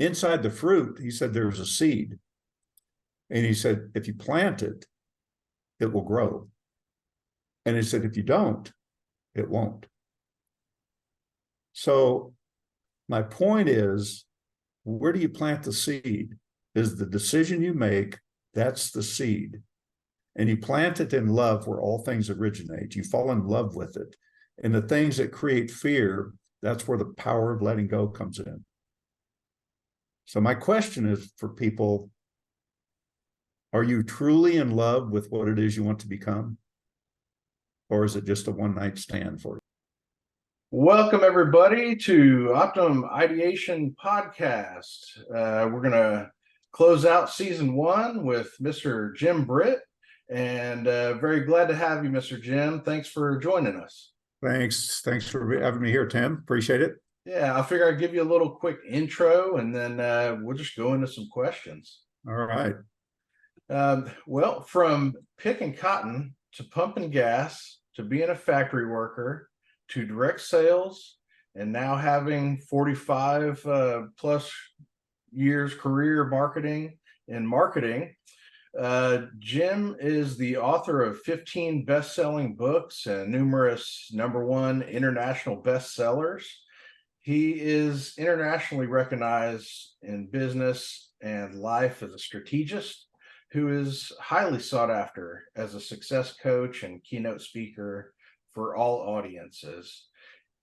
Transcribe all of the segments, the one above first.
inside the fruit, he said, there's a seed. And he said, if you plant it, it will grow. And he said, if you don't, it won't. So my point is, where do you plant the seed? Is the decision you make, that's the seed. And you plant it in love where all things originate. You fall in love with it. And the things that create fear, that's where the power of letting go comes in. So my question is for people, are you truly in love with what it is you want to become? Or is it just a one-night stand for you? Welcome, everybody, to Optimum Ideation Podcast. We're going to close out season 1 with Mr. Jim Britt, and very glad to have you, Mr. Jim. Thanks for joining us. Thanks for having me here, Tim. Appreciate it. Yeah, I figure I'd give you a little quick intro, and then we'll just go into some questions. All right. Well, from picking cotton to pumping gas to being a factory worker to direct sales, and now having 45 plus years career in marketing. Jim is the author of 15 best-selling books and numerous #1 international bestsellers. He is internationally recognized in business and life as a strategist who is highly sought after as a success coach and keynote speaker for all audiences.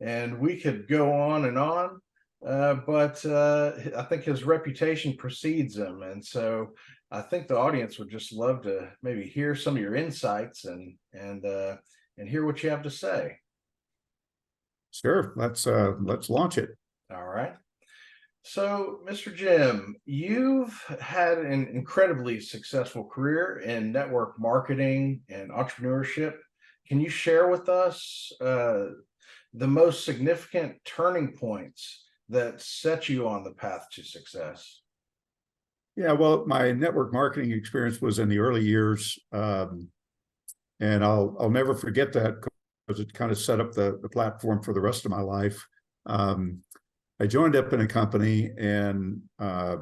And we could go on and on, but I think his reputation precedes him. And so I think the audience would just love to maybe hear some of your insights and hear what you have to say. Sure. Let's launch it. All right. So, Mr. Jim, you've had an incredibly successful career in network marketing and entrepreneurship. Can you share with us the most significant turning points that set you on the path to success? Yeah, well, my network marketing experience was in the early years, and I'll never forget that because it kind of set up the platform for the rest of my life. I joined up in a company, and I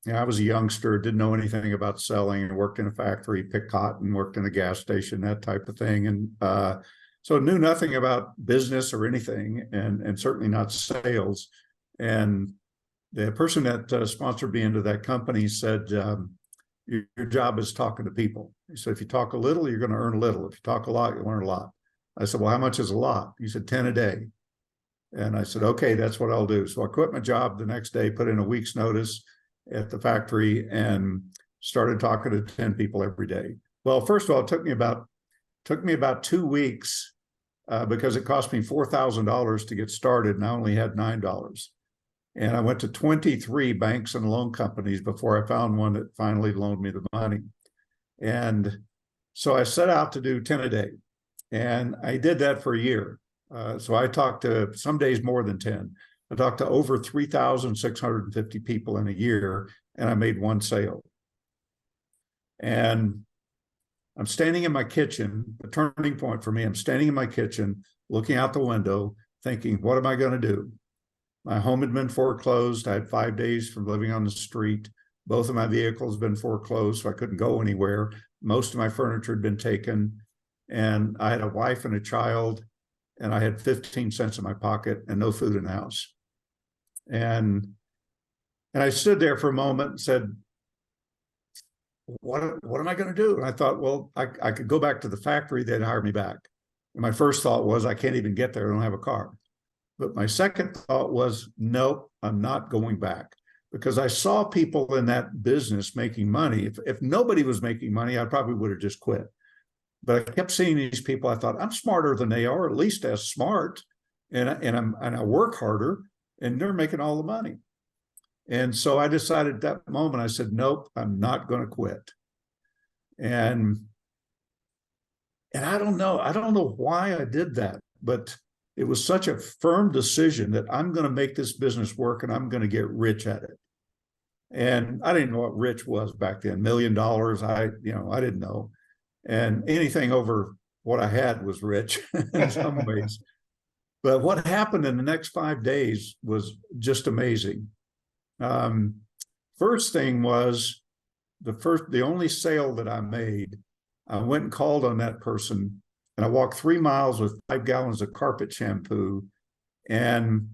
was a youngster, didn't know anything about selling, and worked in a factory, picked cotton, worked in a gas station, that type of thing. And so knew nothing about business or anything, and certainly not sales. And the person that sponsored me into that company said, your job is talking to people. He said, if you talk a little, you're going to earn a little. If you talk a lot, you'll earn a lot. I said, well, how much is a lot? He said, 10 a day. And I said, okay, that's what I'll do. So I quit my job the next day, put in a week's notice at the factory, and started talking to 10 people every day. Well, first of all, it took me about 2 weeks because it cost me $4,000 to get started, and I only had $9. And I went to 23 banks and loan companies before I found one that finally loaned me the money. And so I set out to do 10 a day. And I did that for a year. So I talked to, some days more than 10. I talked to over 3,650 people in a year, and I made one sale. And I'm standing in my kitchen, the turning point for me, I'm standing in my kitchen, looking out the window, thinking, what am I going to do? My home had been foreclosed. I had 5 days from living on the street. Both of my vehicles had been foreclosed, so I couldn't go anywhere. Most of my furniture had been taken. And I had a wife and a child, and I had 15 cents in my pocket and no food in the house. And I stood there for a moment and said, what am I going to do? And I thought, well, I could go back to the factory. They'd hire me back. And my first thought was, I can't even get there. I don't have a car. But my second thought was, nope, I'm not going back, because I saw people in that business making money. If nobody was making money, I probably would have just quit. But I kept seeing these people. I thought, I'm smarter than they are, at least as smart, and I work harder, and they're making all the money. And so I decided at that moment, I said, nope, I'm not going to quit. And I don't know why I did that, but it was such a firm decision that I'm going to make this business work, and I'm going to get rich at it. And I didn't know what rich was back then. $1 million, I didn't know. And anything over what I had was rich in some ways. But what happened in the next 5 days was just amazing. Um, First thing was the only sale that I made. I went and called on that person, and I walked 3 miles with 5 gallons of carpet shampoo, and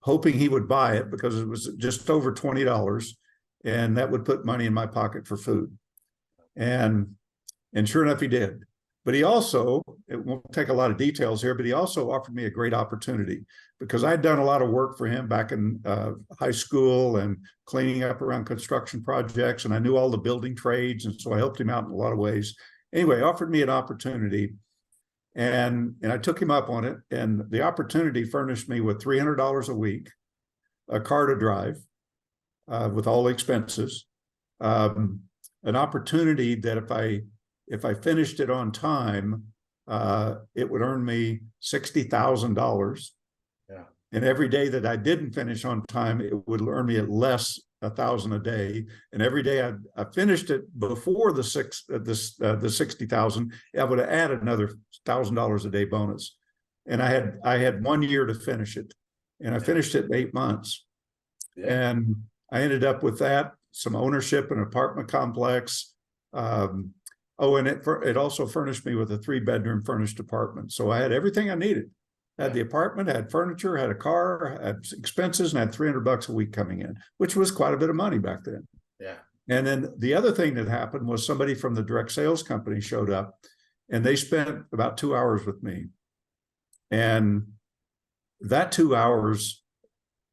hoping he would buy it because it was just over $20, and that would put money in my pocket for food. And sure enough, he did. But he also, it won't take a lot of details here, but he also offered me a great opportunity because I'd done a lot of work for him back in high school and cleaning up around construction projects. And I knew all the building trades. And so I helped him out in a lot of ways. Anyway, offered me an opportunity, and I took him up on it. And the opportunity furnished me with $300 a week, a car to drive with all the expenses, an opportunity that if I finished it on time, it would earn me $60,000. Yeah. And every day that I didn't finish on time, it would earn me at less $1,000 a day. And every day I finished it before the 60,000, I would have added another $1,000 a day bonus. And I had 1 year to finish it, and I finished it in 8 months. Yeah. And I ended up with that, some ownership in an apartment complex. Oh, and it also furnished me with a 3-bedroom furnished apartment. So I had everything I needed. I had the apartment, had furniture, had a car, had expenses, and had $300 a week coming in, which was quite a bit of money back then. Yeah. And then the other thing that happened was somebody from the direct sales company showed up, and they spent about 2 hours with me. And that 2 hours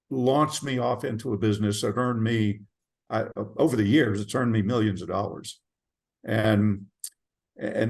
launched me off into a business that earned me, over the years, it's earned me millions of dollars. And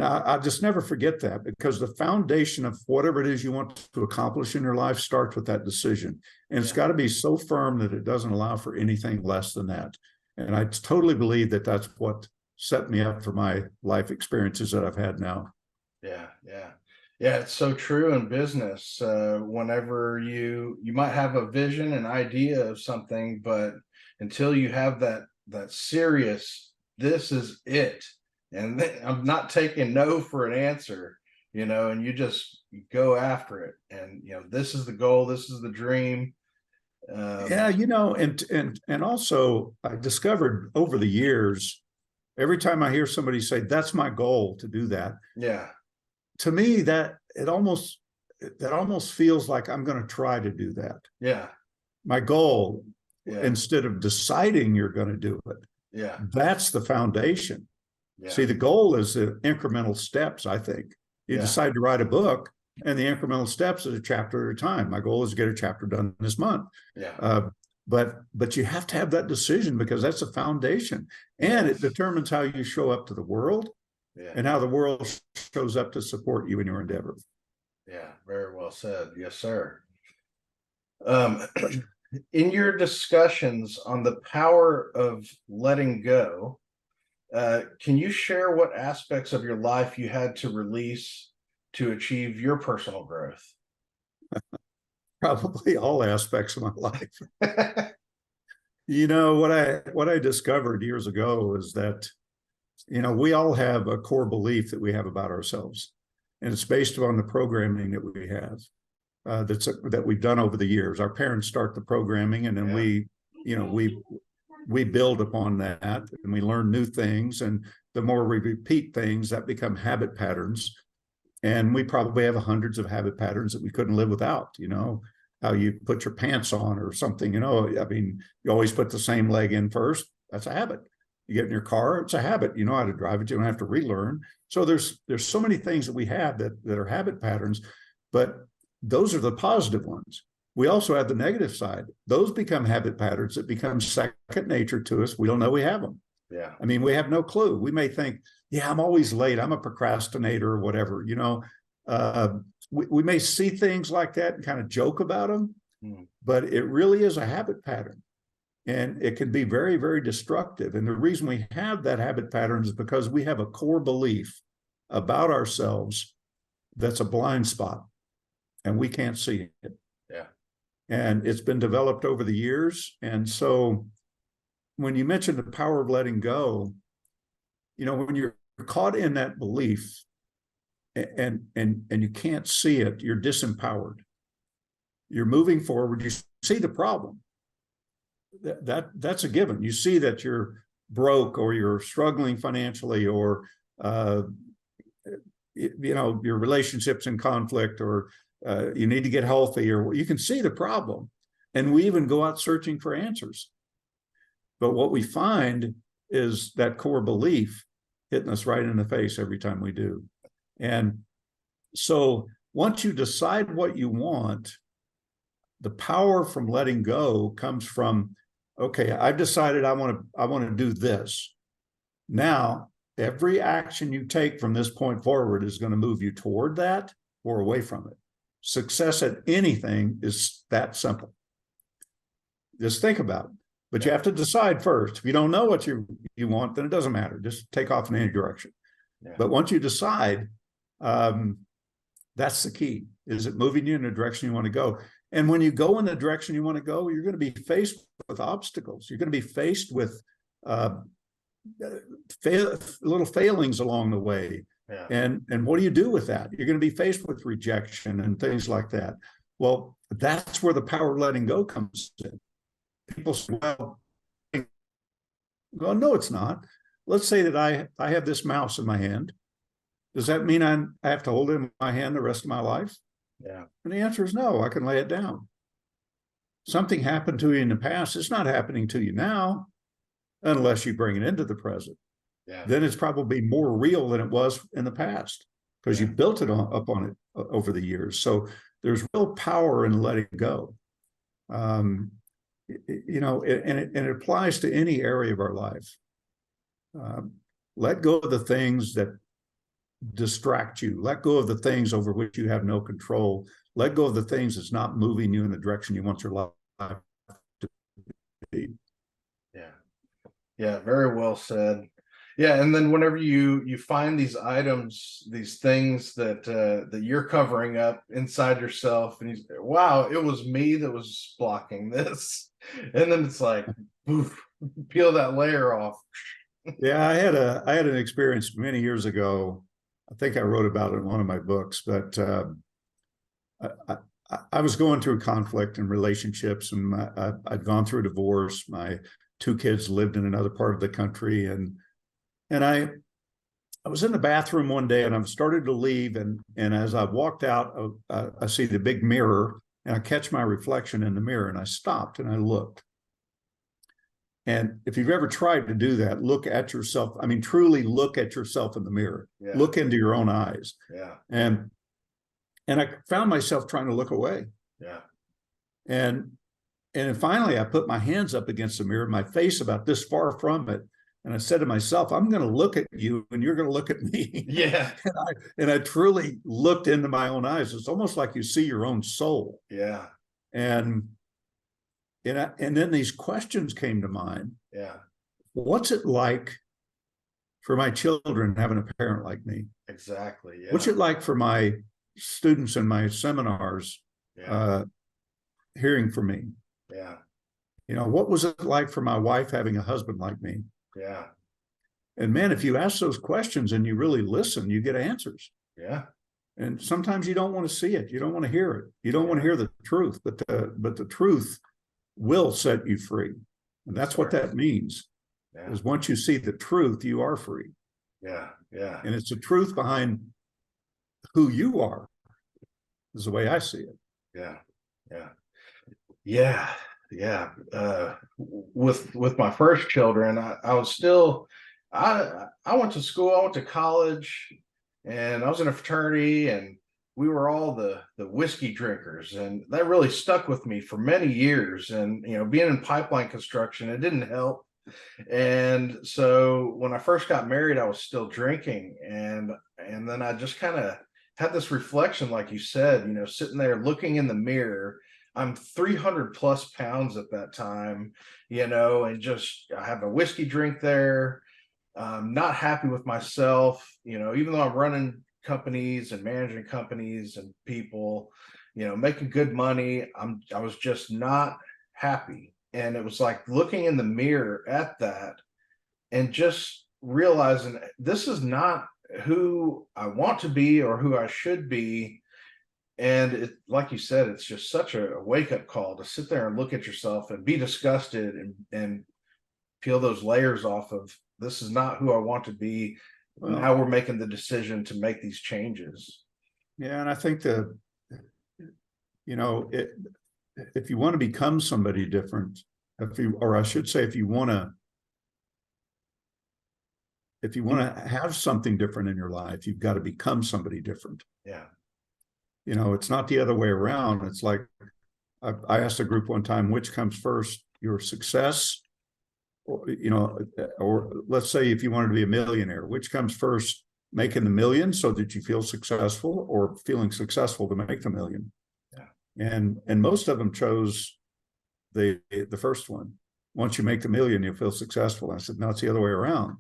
I'll just never forget that, because the foundation of whatever it is you want to accomplish in your life starts with that decision. And it's got to be so firm that it doesn't allow for anything less than that. And I totally believe that that's what set me up for my life experiences that I've had now. Yeah, yeah. Yeah, it's so true in business. Whenever you might have a vision, an idea of something, but until you have that serious, this is it, and I'm not taking no for an answer, and you just go after it, and this is the goal, this is the dream. Yeah, and also I discovered over the years, every time I hear somebody say that's my goal to do that, yeah, to me that almost feels like I'm going to try to do that. Yeah. My goal, instead of deciding you're going to do it. Yeah. That's the foundation. Yeah. See, the goal is the incremental steps, I think. You decide to write a book, and the incremental steps is a chapter at a time. My goal is to get a chapter done this month. Yeah. But you have to have that decision, because that's a foundation. And it determines how you show up to the world and how the world shows up to support you in your endeavor. Yeah, very well said. Yes, sir. In your discussions on the power of letting go, can you share what aspects of your life you had to release to achieve your personal growth? Probably all aspects of my life. What I discovered years ago is that, we all have a core belief that we have about ourselves, and it's based on the programming that we have. That we've done over the years. Our parents start the programming, and then we build upon that, and we learn new things. And the more we repeat things, that become habit patterns. And we probably have hundreds of habit patterns that we couldn't live without. How you put your pants on or something. I mean, you always put the same leg in first. That's a habit. You get in your car, it's a habit. You know how to drive it. You don't have to relearn. So there's so many things that we have that are habit patterns, but those are the positive ones. We also have the negative side. Those become habit patterns that become second nature to us. We don't know we have them. Yeah. I mean, we have no clue. We may think, I'm always late. I'm a procrastinator or whatever. We may see things like that and kind of joke about them, but it really is a habit pattern. And it can be very, very destructive. And the reason we have that habit pattern is because we have a core belief about ourselves that's a blind spot, and we can't see it. Yeah. And it's been developed over the years. And so when you mention the power of letting go, when you're caught in that belief and you can't see it, you're disempowered. You're moving forward, you see the problem, that's a given. You see that you're broke or you're struggling financially, or your relationship's in conflict, or you need to get healthy, or you can see the problem. And we even go out searching for answers. But what we find is that core belief hitting us right in the face every time we do. And so once you decide what you want, the power from letting go comes from, okay, I've decided I want to do this. Now, every action you take from this point forward is going to move you toward that or away from it. Success at anything is that simple. Just think about it. But you have to decide first. If you don't know what you want, then it doesn't matter. Just take off in any direction. Yeah. But once you decide, that's the key. Is it moving you in the direction you want to go? And when you go in the direction you want to go, you're going to be faced with obstacles. You're going to be faced with little failings along the way. Yeah. And what do you do with that? You're going to be faced with rejection and things like that. Well, that's where the power of letting go comes in. People say, well, no, it's not. Let's say that I have this mouse in my hand. Does that mean I have to hold it in my hand the rest of my life? Yeah. And the answer is no, I can lay it down. Something happened to you in the past. It's not happening to you now, unless you bring it into the present. Yeah. Then it's probably more real than it was in the past, because you built it up on it over the years. So there's real power in letting go. And it applies to any area of our life. Let go of the things that distract you. Let go of the things over which you have no control. Let go of the things that's not moving you in the direction you want your life to be. Yeah, very well said. Yeah, and then whenever you find these items, these things that you're covering up inside yourself, and you say, wow, it was me that was blocking this. And then it's like, poof, peel that layer off. Yeah, I had an experience many years ago. I think I wrote about it in one of my books, but I was going through conflict in relationships, and I'd gone through a divorce. My 2 kids lived in another part of the country, and I was in the bathroom one day, and I've started to leave, and as I walked out, I see the big mirror, and I catch my reflection in the mirror, and I stopped and I looked. And if you've ever tried to do that, look at yourself. I mean, truly look at yourself in the mirror. Yeah. Look into your own eyes. Yeah. And I found myself trying to look away. Yeah. And then finally, I put my hands up against the mirror, my face about this far from it. And I said to myself, I'm going to look at you and you're going to look at me. Yeah. and I truly looked into my own eyes. It's almost like you see your own soul. Yeah. And then these questions came to mind. Yeah. What's it like for my children having a parent like me? Exactly. Yeah. What's it like for my students in my seminars hearing from me? Yeah. What was it like for my wife having a husband like me? Yeah. And man, if you ask those questions and you really listen, you get answers. Yeah. And sometimes you don't want to see it. You don't want to hear it. You don't want to hear the truth, but the truth will set you free. And that's what that means. Yeah. Is once you see the truth, you are free. Yeah. Yeah. And it's the truth behind who you are, is the way I see it. Yeah. Yeah. Yeah. Yeah. With my first children, I was still, I went to school, I went to college, and I was in a fraternity, and we were all the whiskey drinkers, and that really stuck with me for many years. And being in pipeline construction, it didn't help. And so when I first got married, I was still drinking, and then I just kind of had this reflection, like you said, sitting there looking in the mirror. I'm 300 plus pounds at that time, and just I have a whiskey drink there. Not happy with myself, even though I'm running companies and managing companies and people, making good money. I was just not happy. And it was like looking in the mirror at that and just realizing this is not who I want to be or who I should be. And it, like you said, it's just such a wake-up call to sit there and look at yourself and be disgusted and peel those layers off of, this is not who I want to be. Well, now we're making the decision to make these changes. yeah, and I think that, you know, if you want to become somebody different, or I should say, if you want to have something different in your life, you've got to become somebody different. Yeah. You know, it's not the other way around. It's like, I asked a group one time, which comes first, your success, or, you know, or let's say if you wanted to be a millionaire, which comes first, making the million so that you feel successful, or feeling successful to make the million? Yeah. And most of them chose the first one. Once you make the million, you'll feel successful. I said, no, it's the other way around.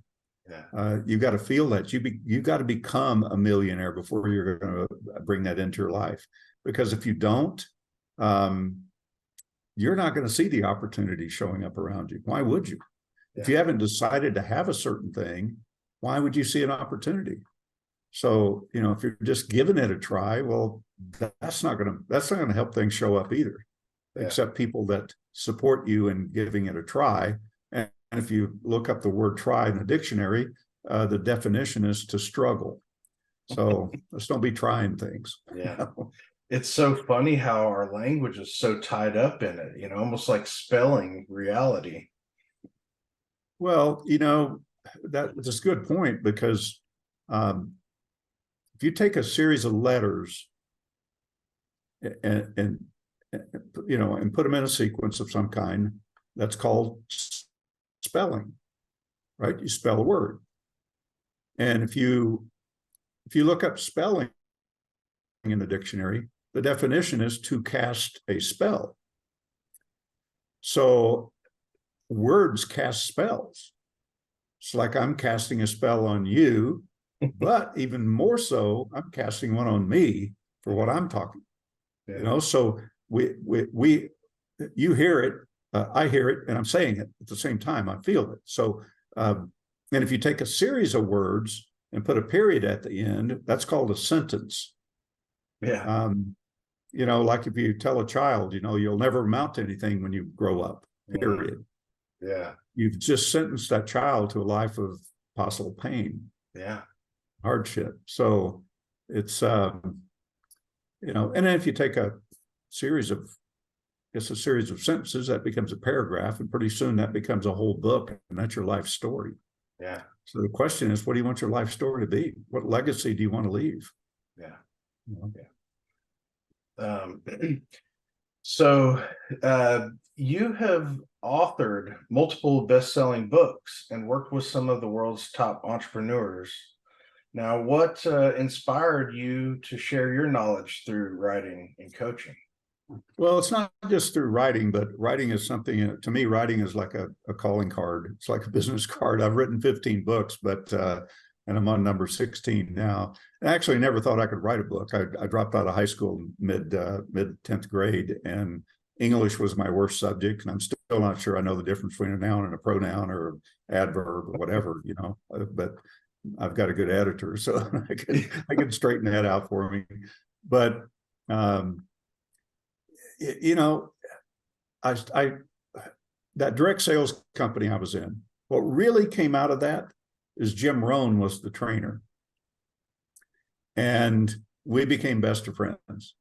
Yeah. You got to feel that you got to become a millionaire before you're going to bring that into your life. Because if you don't, you're not going to see the opportunity showing up around you. Why would you? Yeah. If you haven't decided to have a certain thing, why would you see an opportunity? So, you know, if you're just giving it a try, well, that's not going to help things show up either, Yeah. except people that support you in giving it a try. And if you look up the word try in the dictionary, the definition is to struggle. So let's don't be trying things. Yeah. It's so funny how our language is so tied up in it, you know, almost like spelling reality. Well, you know, that's a good point, because if you take a series of letters and you know, and put them in a sequence of some kind, that's called spelling, right? You spell a word. And if you look up spelling in the dictionary, the definition is to cast a spell. So words cast spells. It's like I'm casting a spell on you, but even more so, I'm casting one on me for what I'm talking. Yeah. You know, so you hear it, I hear it, and I'm saying it at the same time. I feel it. So, and if you take a series of words and put a period at the end, that's called a sentence. Yeah. You know, like if you tell a child, you know, you'll never amount to anything when you grow up, period. Yeah. You've just sentenced that child to a life of possible pain. Yeah. Hardship. So it's, you know, and then if you take a series of sentences, that becomes a paragraph, and pretty soon that becomes a whole book, and that's your life story. Yeah. So the question is, what do you want your life story to be? What legacy do you want to leave? Yeah. You know? Yeah. So you have authored multiple best-selling books and worked with some of the world's top entrepreneurs. Now, what inspired you to share your knowledge through writing and coaching? Well, it's not just through writing, but writing is something, to me, writing is like a calling card. It's like a business card. I've written 15 books, but and I'm on number 16 now. I actually never thought I could write a book. I dropped out of high school mid 10th grade, and English was my worst subject. And I'm still not sure I know the difference between a noun and a pronoun or an adverb or whatever, you know, but I've got a good editor, so I can straighten that out for me. But, you know, that direct sales company I was in, what really came out of that is Jim Rohn was the trainer. And we became best of friends.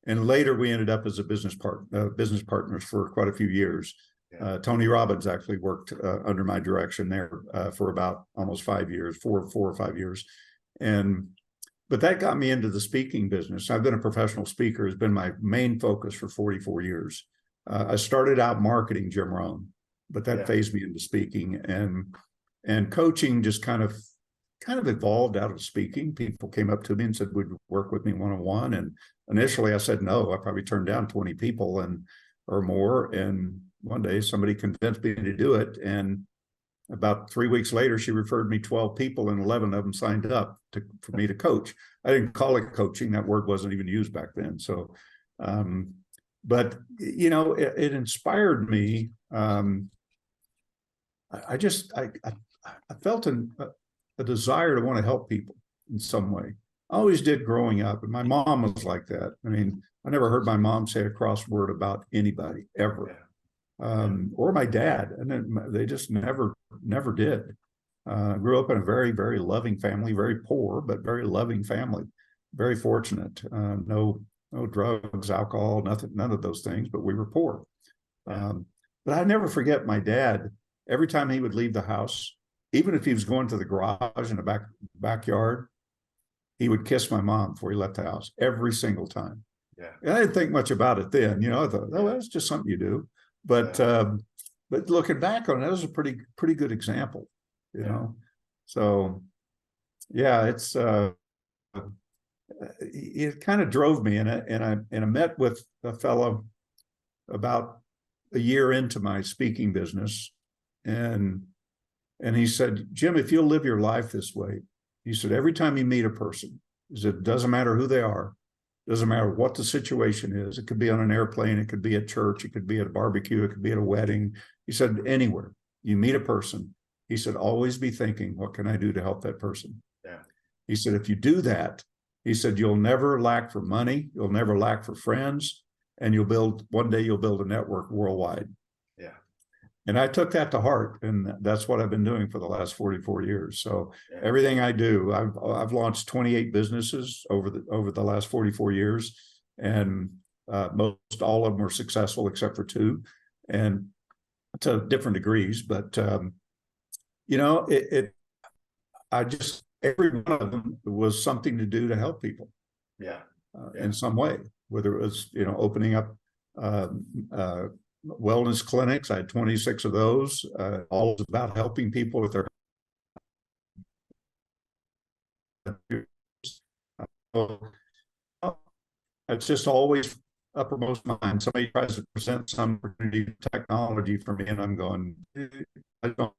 And later we ended up as a business partners for quite a few years. Yeah. Tony Robbins actually worked under my direction there for about almost 5 years, four or 5 years. But that got me into the speaking business. I've been a professional speaker, has been my main focus for 44 years. I started out marketing Jim Rohn, but that phased me into speaking, and coaching just kind of evolved out of speaking. People came up to me and said, would you work with me one-on-one? And initially I said no. I probably turned down 20 people or more. And one day somebody convinced me to do it. And about 3 weeks later, she referred me 12 people, and 11 of them signed up for me to coach. I didn't call it coaching. That word wasn't even used back then. So, but, you know, it inspired me. I felt a desire to want to help people in some way. always did growing up. And my mom was like that. I mean, I never heard my mom say a cross word about anybody ever, or my dad. And then they just never did. Grew up in a very, very loving family, very poor, but very loving family, very fortunate. No drugs, alcohol, nothing, none of those things, but we were poor. But I never forget my dad. Every time he would leave the house, even if he was going to the garage in the backyard, he would kiss my mom before he left the house every single time. Yeah. And I didn't think much about it then. You know, I thought, oh, that's just something you do. But looking back on it, that was a pretty good example, you know. So yeah, it kind of drove me, and I met with a fellow about a year into my speaking business, and he said, Jim, if you'll live your life this way, he said, every time you meet a person, he said, it doesn't matter who they are, doesn't matter what the situation is. It could be on an airplane, it could be at church, it could be at a barbecue, it could be at a wedding. He said, anywhere you meet a person, he said, always be thinking, what can I do to help that person? Yeah. He said, if you do that, he said, you'll never lack for money, you'll never lack for friends, and one day you'll build a network worldwide. Yeah. And I took that to heart, and that's what I've been doing for the last 44 years. So everything I do, I've launched 28 businesses over the last 44 years, and most all of them were successful except for two, and to different degrees. But you know, every one of them was something to do to help people. In some way, whether it was, you know, opening up wellness clinics. I had 26 of those, all about helping people with their it's just always uppermost mind. Somebody tries to present some technology for me, and I'm going, I don't.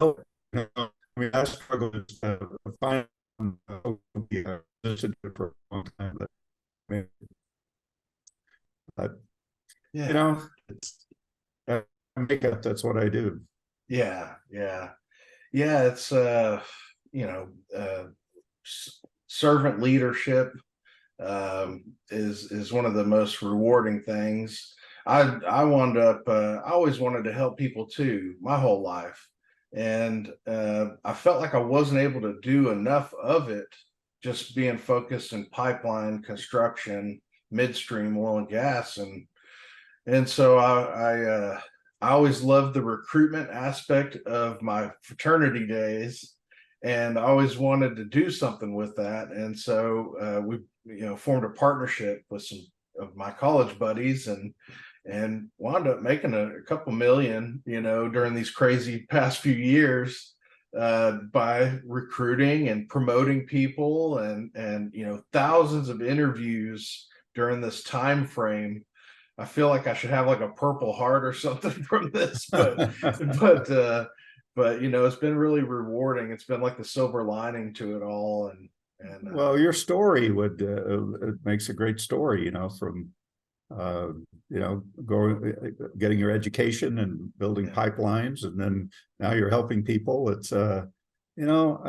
I mean, I struggle to find for a long time, but you know, I make up. That's what I do. It's you know, servant leadership is one of the most rewarding things. I wound up I always wanted to help people too, my whole life, and I felt like I wasn't able to do enough of it, just being focused in pipeline construction, midstream oil and gas, and so I always loved the recruitment aspect of my fraternity days, and I always wanted to do something with that. And so we, you know, formed a partnership with some of my college buddies, and wound up making a couple million, you know, during these crazy past few years by recruiting and promoting people, and you know, thousands of interviews during this time frame. I feel like I should have like a Purple Heart or something from this, but you know, it's been really rewarding. It's been like the silver lining to it all, and well, your story it makes a great story. You know, from you know, getting your education and building pipelines, and then now you're helping people. It's you know,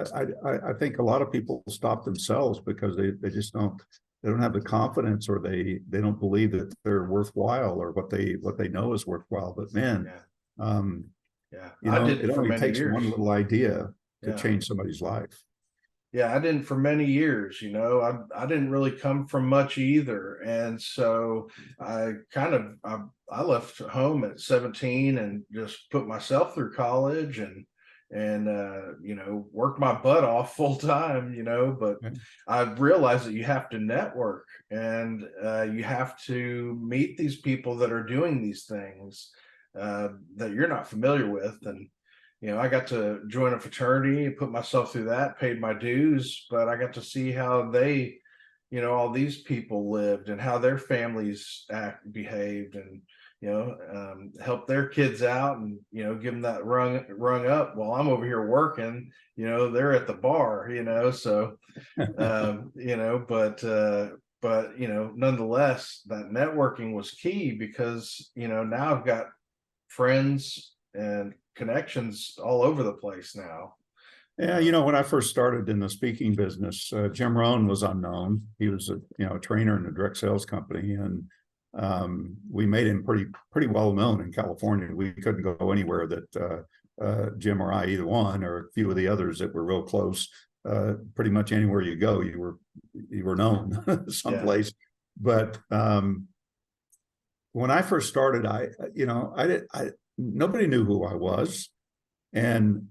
I think a lot of people stop themselves because they just don't. They don't have the confidence, or they don't believe that they're worthwhile, or what they know is worthwhile. But man, you know, it only takes one little idea to change somebody's life. I didn't for many years. You know, I didn't really come from much either, and so I left home at 17 and just put myself through college, and you know, worked my butt off full time, you know, but I realized that you have to network, and you have to meet these people that are doing these things that you're not familiar with. And you know, I got to join a fraternity, put myself through that, paid my dues, but I got to see how they, you know, all these people lived, and how their families behaved, and you know, help their kids out, and you know, give them that rung up while I'm over here working. You know, they're at the bar. You know, so you know, but you know, nonetheless, that networking was key, because you know, now I've got friends and connections all over the place now, Yeah, when I first started in the speaking business, Jim Rohn was unknown. He was a trainer in a direct sales company, and we made him pretty well known in California. We couldn't go anywhere that Jim or I, either one, or a few of the others that were real close. Pretty much anywhere you go, you were known someplace. But when I first started, nobody knew who I was, and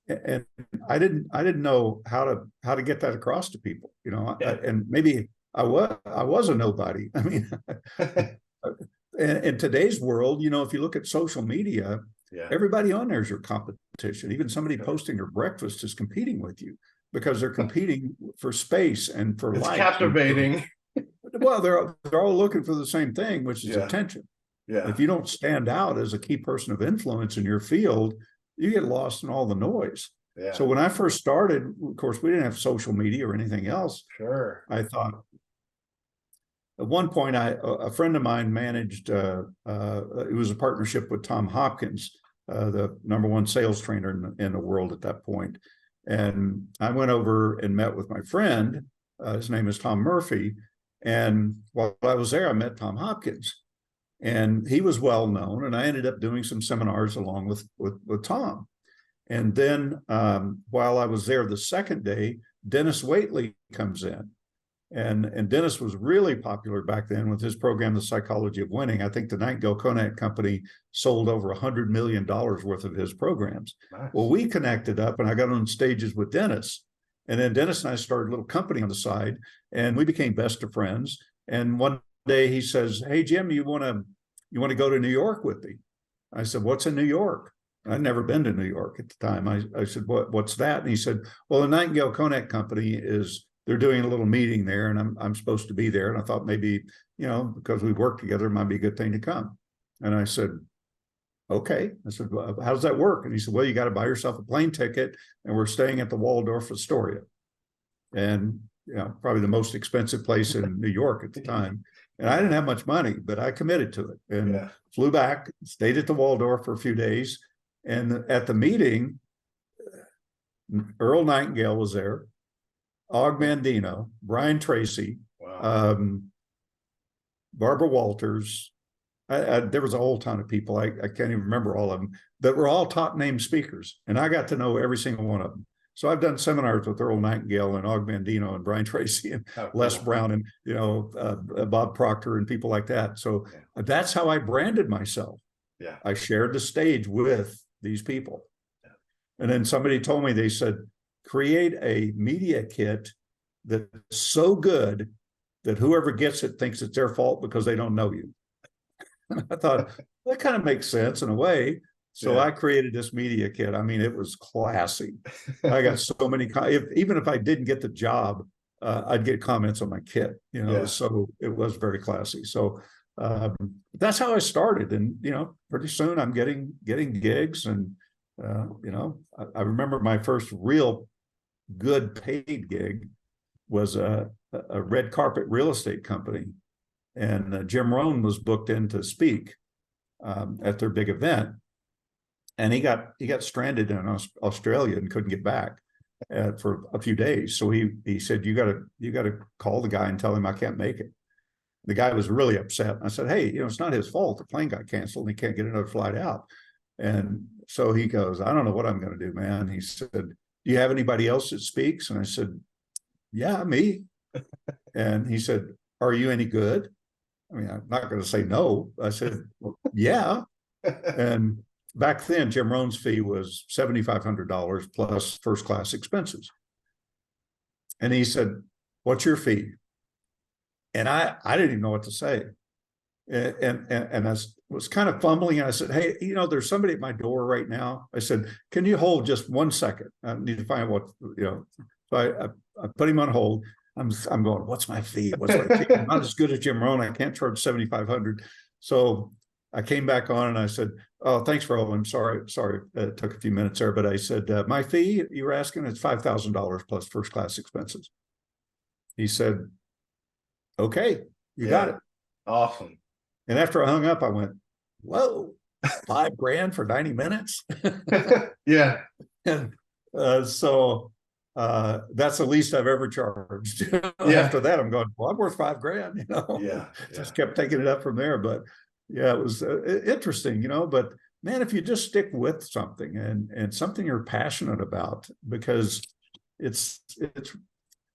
I didn't know how to get that across to people, and maybe I was a nobody. I mean, in today's world, if you look at social media, everybody on there is your competition. Even somebody posting their breakfast is competing with you because they're competing for space and for likes. Captivating. Well, they're all looking for the same thing, which is attention. Yeah. If you don't stand out as a key person of influence in your field, you get lost in all the noise. Yeah. So when I first started, of course, we didn't have social media or anything else. Sure. I thought at one point, a friend of mine managed, it was a partnership with Tom Hopkins, the #1 sales trainer in the world at that point. And I went over and met with my friend. His name is Tom Murphy. And while I was there, I met Tom Hopkins. And he was well known, and I ended up doing some seminars along with Tom. And then while I was there the second day, Dennis Waitley comes in. And Dennis was really popular back then with his program, The Psychology of Winning. I think the Nightingale Cognac Company sold over $100 million worth of his programs. Nice. Well, we connected up, and I got on stages with Dennis. And then Dennis and I started a little company on the side, and we became best of friends. And one day he says, "Hey, Jim, you want to go to New York with me?" I said, "What's in New York?" I'd never been to New York at the time. I said, "What's that?" And he said, "Well, the Nightingale Cognac Company they're doing a little meeting there, and I'm supposed to be there." And I thought maybe, because we work together, it might be a good thing to come. And I said, "Okay." I said, "Well, how does that work?" And he said, "Well, you got to buy yourself a plane ticket, and we're staying at the Waldorf Astoria." And probably the most expensive place in New York at the time. And I didn't have much money, but I committed to it and flew back, stayed at the Waldorf for a few days. And at the meeting, Earl Nightingale was there, Og Mandino, Brian Tracy, Barbara Walters. There was a whole ton of people. I can't even remember all of them, that were all top name speakers. And I got to know every single one of them. So I've done seminars with Earl Nightingale and Og Mandino and Brian Tracy and Les Brown and Bob Proctor and people like that. So that's how I branded myself. Yeah, I shared the stage with these people. Yeah. And then somebody told me, they said, create a media kit that's so good that whoever gets it thinks it's their fault because they don't know you. And I thought, that kind of makes sense in a way. So I created this media kit. I mean, it was classy. I got so many, even if I didn't get the job, I'd get comments on my kit, so it was very classy. So that's how I started. And, pretty soon I'm getting gigs. And, I remember my first real good paid gig was a red carpet real estate company. And Jim Rohn was booked in to speak at their big event. And he got stranded in Australia and couldn't get back for a few days. So he said, you got to call the guy and tell him I can't make it. The guy was really upset. I said, "Hey, it's not his fault. The plane got canceled and he can't get another flight out." And so he goes, "I don't know what I'm going to do, man." He said, "Do you have anybody else that speaks?" And I said, "Yeah, me." And he said, "Are you any good?" I mean, I'm not going to say no. I said, "Well, yeah." And back then, Jim Rohn's fee was $7,500 plus first class expenses. And he said, "What's your fee?" And I didn't even know what to say. And I was kind of fumbling. And I said, "Hey, there's somebody at my door right now." I said, "Can you hold just 1 second? I need to find what." So I put him on hold. I'm going, "What's my fee? What's my fee?" I'm not as good as Jim Rohn. I can't charge $7,500. So I came back on and I said, "Oh, thanks for holding. I'm sorry. It took a few minutes there." But I said, "My fee, you were asking, it's $5,000 plus first class expenses." He said, "Okay, you got it." Awesome. And after I hung up, I went, "Whoa, $5,000 for 90 minutes?" Yeah. And So that's the least I've ever charged. After that, I'm going, well, I'm worth $5,000, Yeah. Just kept taking it up from there. But yeah, it was interesting, but man, if you just stick with something and something you're passionate about, because it's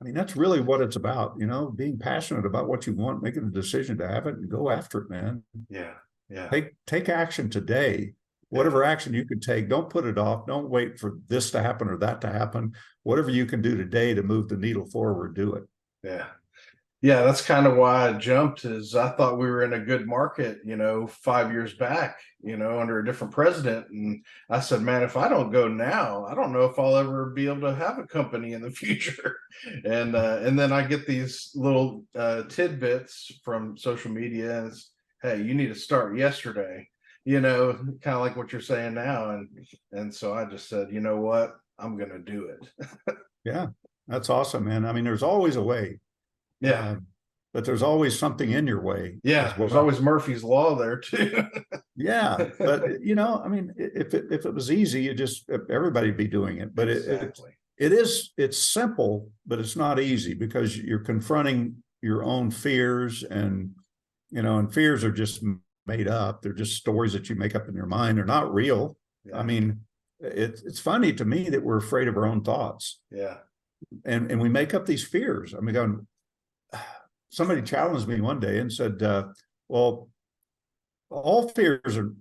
I mean, that's really what it's about, being passionate about what you want, making a decision to have it and go after it, man. Yeah. Yeah. Take action today. Whatever action you can take, don't put it off. Don't wait for this to happen or that to happen. Whatever you can do today to move the needle forward, do it. Yeah. Yeah, that's kind of why I jumped, is I thought we were in a good market, 5 years back, under a different president. And I said, man, if I don't go now, I don't know if I'll ever be able to have a company in the future. And then I get these little tidbits from social media, and it's, hey, you need to start yesterday, kind of like what you're saying now. And so I just said, you know what, I'm gonna do it. Yeah, that's awesome, man. I mean, there's always a way. Yeah. But there's always something in your way. Yeah, well. there's always Murphy's Law there too. Yeah, but I mean, if it was easy, everybody'd be doing it. But exactly. It's simple, but it's not easy, because you're confronting your own fears, and fears are just made up. They're just stories that you make up in your mind. They're not real. Yeah. I mean, it's funny to me that we're afraid of our own thoughts. Yeah. And we make up these fears. I mean, somebody challenged me one day and said, well, all fears are,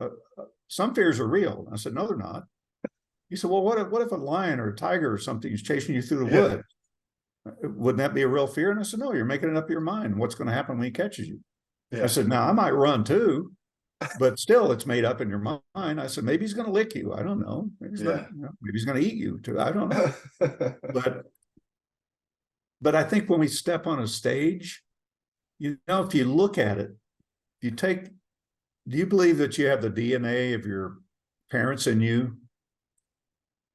some fears are real. I said, no, they're not. He said, well, what if a lion or a tiger or something is chasing you through the woods? Wouldn't that be a real fear? And I said, no, you're making it up in your mind. What's going to happen when he catches you? Yeah. I said, now I might run too, but still it's made up in your mind. I said, maybe he's going to lick you. I don't know. Maybe he's going to eat you too. I don't know. But I think when we step on a stage, if you look at it, do you believe that you have the DNA of your parents in you?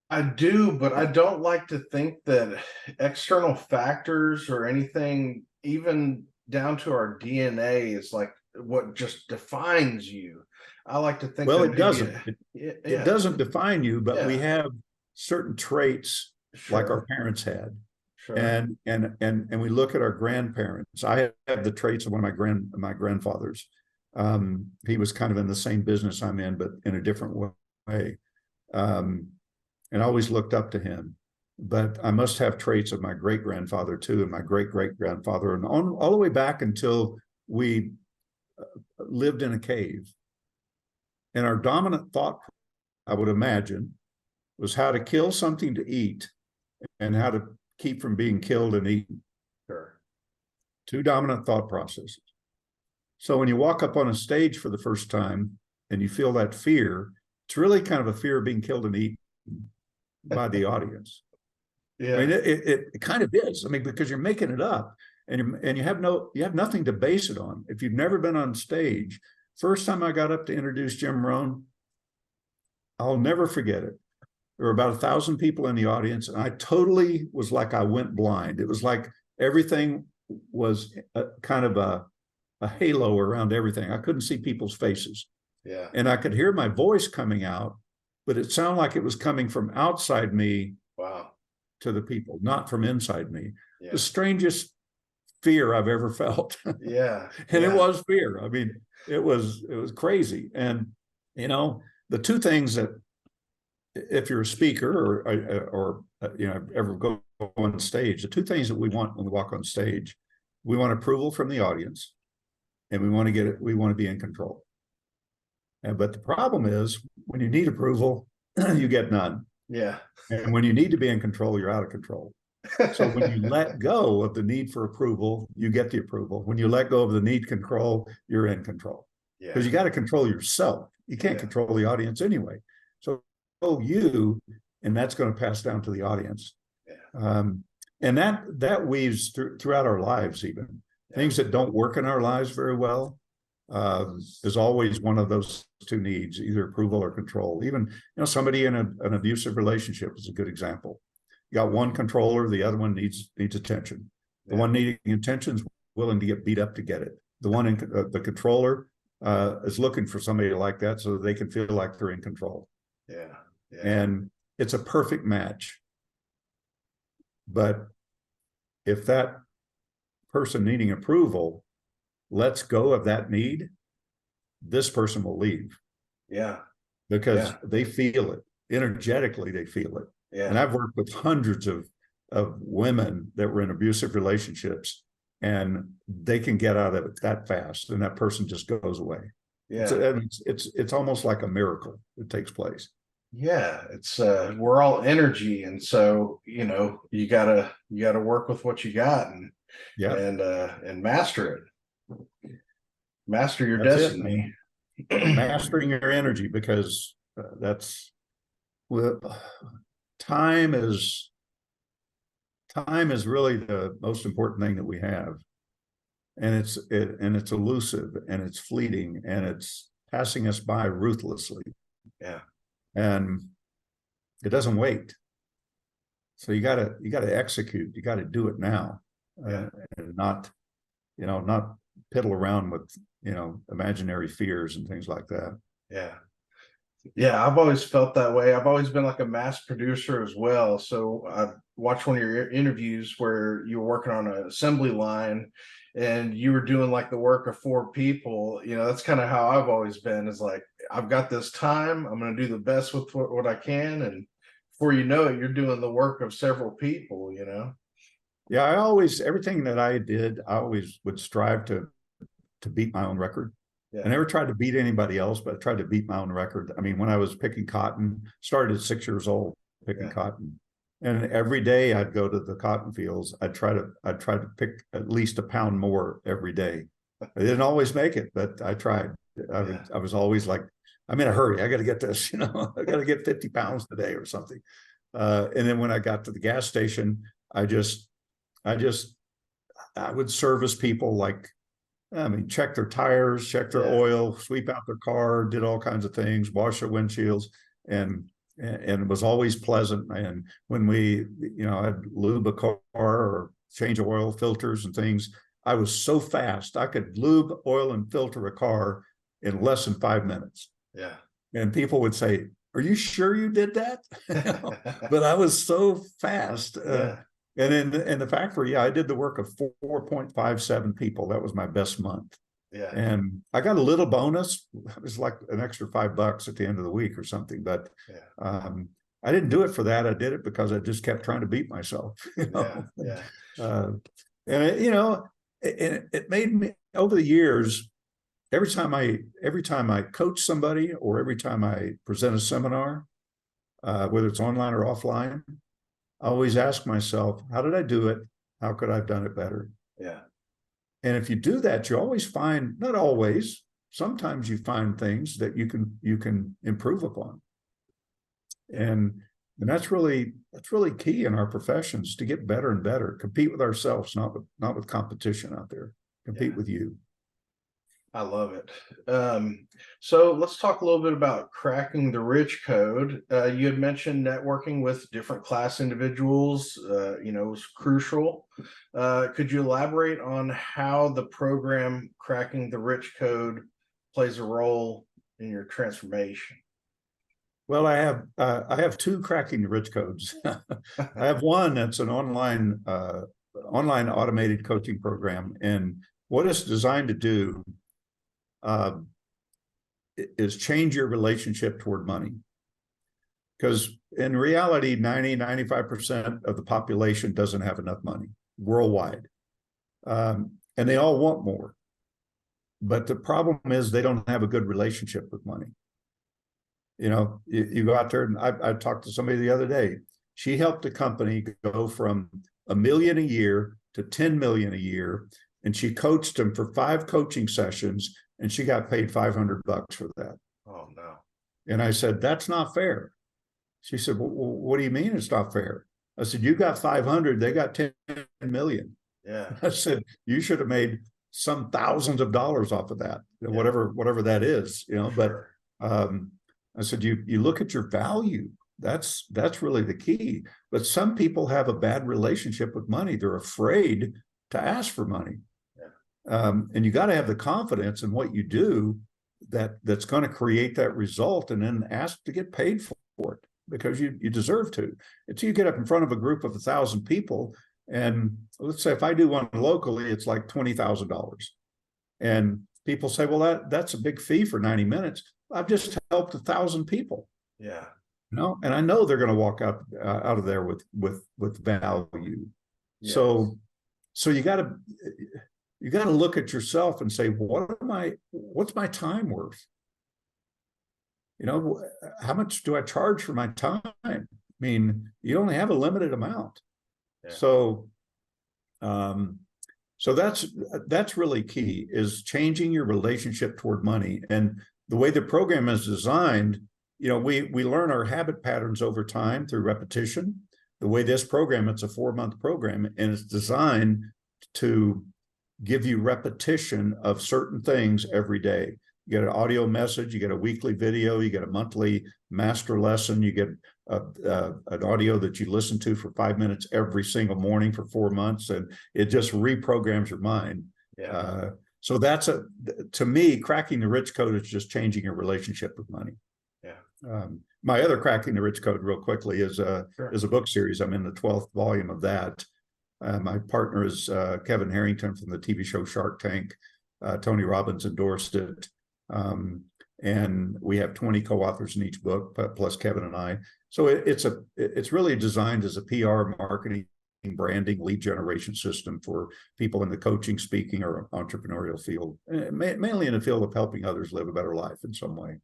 I do, but I don't like to think that external factors or anything, even down to our DNA, is like what just defines you. I like to think, well, it doesn't. It doesn't define you, but we have certain traits like our parents had. Sure. And we look at our grandparents. I have the traits of one of my grandfathers. He was kind of in the same business I'm in, but in a different way. And I always looked up to him. But I must have traits of my great grandfather too, and my great great grandfather, and all the way back until we lived in a cave. And our dominant thought, I would imagine, was how to kill something to eat and how to keep from being killed and eaten. Sure. Two dominant thought processes. So when you walk up on a stage for the first time and you feel that fear, it's really kind of a fear of being killed and eaten by the audience. Yeah, I mean, it kind of is. I mean, because you're making it up, and you have nothing to base it on. If you've never been on stage, first time I got up to introduce Jim Rohn, I'll never forget it. There were about 1,000 people in the audience, and I totally was like I went blind. It was like everything was kind of a halo around everything. I couldn't see people's faces. Yeah. And I could hear my voice coming out, but it sounded like it was coming from outside me. Wow. To the people, not from inside me. Yeah. The strangest fear I've ever felt. Yeah. And it was fear. I mean, it was crazy. And, the two things that, if you're a speaker or ever go on stage, the two things that we want when we walk on stage, we want approval from the audience, and we want to be in control. But the problem is, when you need approval, you get none. Yeah. And when you need to be in control, you're out of control. So when you let go of the need for approval, you get the approval. When you let go of the need control, you're in control. Because you got to control yourself. You can't control the audience anyway. So you, and that's going to pass down to the audience. Yeah. And that weaves throughout our lives, even things that don't work in our lives very well. Is always one of those two needs, either approval or control. Even, somebody in an abusive relationship is a good example. You got one controller, the other one needs attention. The one needing attention is willing to get beat up to get it. The one in the controller is looking for somebody like that so that they can feel like they're in control. Yeah. And it's a perfect match. But if that person needing approval lets go of that need, this person will leave. Yeah. Because they feel it energetically, they feel it. Yeah. And I've worked with hundreds of women that were in abusive relationships, and they can get out of it that fast, and that person just goes away. Yeah. It's almost like a miracle that takes place. Yeah, it's we're all energy, and so you know you gotta work with what you got and master it, master your That's destiny. Mastering your energy, because that's well, time is really the most important thing that we have, and it's elusive, and it's fleeting, and it's passing us by ruthlessly. Yeah. And it doesn't wait. So you gotta execute. You got to do it now, and not piddle around with imaginary fears and things like that. Yeah. Yeah, I've always felt that way. I've always been like a mass producer as well. So I watched one of your interviews where you were working on an assembly line and you were doing like the work of 4 people. You know, that's kind of how I've always been, is like, I've got this time, I'm going to do the best with what I can. And before you know it, you're doing the work of several people, you know? Yeah, everything that I did, I always would strive to beat my own record. Yeah. I never tried to beat anybody else, but I tried to beat my own record. I mean, when I was picking cotton, started at 6 years old picking cotton, and every day I'd go to the cotton fields. I'd try to pick at least a pound more every day. I didn't always make it, but I tried. I was always like, I'm in a hurry. I got to get this. I got to get 50 pounds today or something. And then when I got to the gas station, I would service people, like, check their tires, check their oil, sweep out their car, did all kinds of things, wash their windshields, and it was always pleasant. And when I'd lube a car or change oil filters and things, I was so fast. I could lube, oil, and filter a car in less than 5 minutes. Yeah. And people would say, "Are you sure you did that?" But I was so fast. And in the factory, I did the work of 4.57 people. That was my best month. Yeah. And I got a little bonus. It was like an extra $5 at the end of the week or something. But I didn't do it for that. I did it because I just kept trying to beat myself. And it made me, over the years, every time I coach somebody, or every time I present a seminar, whether it's online or offline, I always ask myself, how did I do it? How could I have done it better? Yeah. And if you do that, you always find, not always, sometimes you find things that you can improve upon. And that's really key in our professions, to get better and better, compete with ourselves, not with competition out there, compete with you. I love it. So let's talk a little bit about cracking the rich code. You had mentioned networking with different class individuals, was crucial. Could you elaborate on how the program Cracking the Rich Code plays a role in your transformation? Well, I have 2 Cracking the Rich Codes. I have one that's an online automated coaching program, and what it's designed to do is change your relationship toward money. Because in reality, 95% of the population doesn't have enough money worldwide. And they all want more. But the problem is they don't have a good relationship with money. You go out there, and I talked to somebody the other day. She helped a company go from $1 million a year to 10 million a year. And she coached them for 5 coaching sessions, and she got paid $500 for that. Oh, no. And I said, that's not fair. She said, well, what do you mean it's not fair? I said, you got 500, they got 10 million. Yeah. I said, you should have made some thousands of dollars off of that, whatever that is, but I said, you look at your value. That's really the key. But some people have a bad relationship with money. They're afraid to ask for money. And you got to have the confidence in what you do that's going to create that result, and then ask to get paid for it. because you deserve to. Until you get up in front of a group of 1,000 people, and let's say if I do one locally, it's like $20,000. And people say, well, that's a big fee for 90 minutes. I've just helped 1,000 people. Yeah. And I know they're going to walk out of there with value. Yes. So you got to look at yourself and say, what's my time worth? How much do I charge for my time? I mean, you only have a limited amount. Yeah. So that's really key, is changing your relationship toward money. And the way the program is designed, we learn our habit patterns over time through repetition. The way this program, it's a 4-month program, and it's designed to give you repetition of certain things every day. You get an audio message, you get a weekly video, you get a monthly master lesson, you get an audio that you listen to for 5 minutes every single morning for 4 months, and it just reprograms your mind. Yeah. So that's to me, cracking the rich code is just changing your relationship with money. Yeah. My other cracking the rich code, real quickly, is a book series. I'm in the 12th volume of that. My partner is Kevin Harrington from the TV show Shark Tank. Tony Robbins endorsed it. And we have 20 co-authors in each book, plus Kevin and I. So it's really designed as a PR, marketing, branding, lead generation system for people in the coaching, speaking, or entrepreneurial field, mainly in the field of helping others live a better life in some way.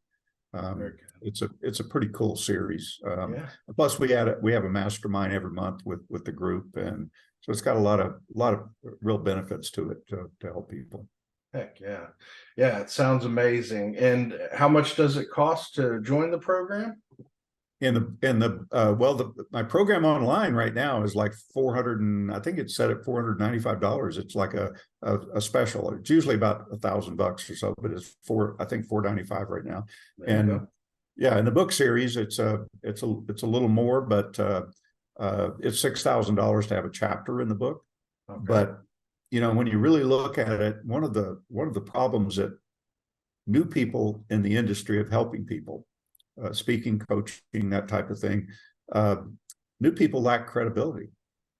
It's a pretty cool series. Plus we have a mastermind every month with the group, and so it's got a lot of real benefits to it to help people. Heck yeah. Yeah, it sounds amazing. And how much does it cost to join the program? My program online right now is like I think it's set at $495. It's like a special. It's usually about $1,000 or so, but it's I think $495 right now. And yeah, in the book series, it's a little more, but it's $6,000 to have a chapter in the book. Okay. But when you really look at it, one of the problems that new people in the industry of helping people, speaking, coaching, that type of thing, new people lack credibility.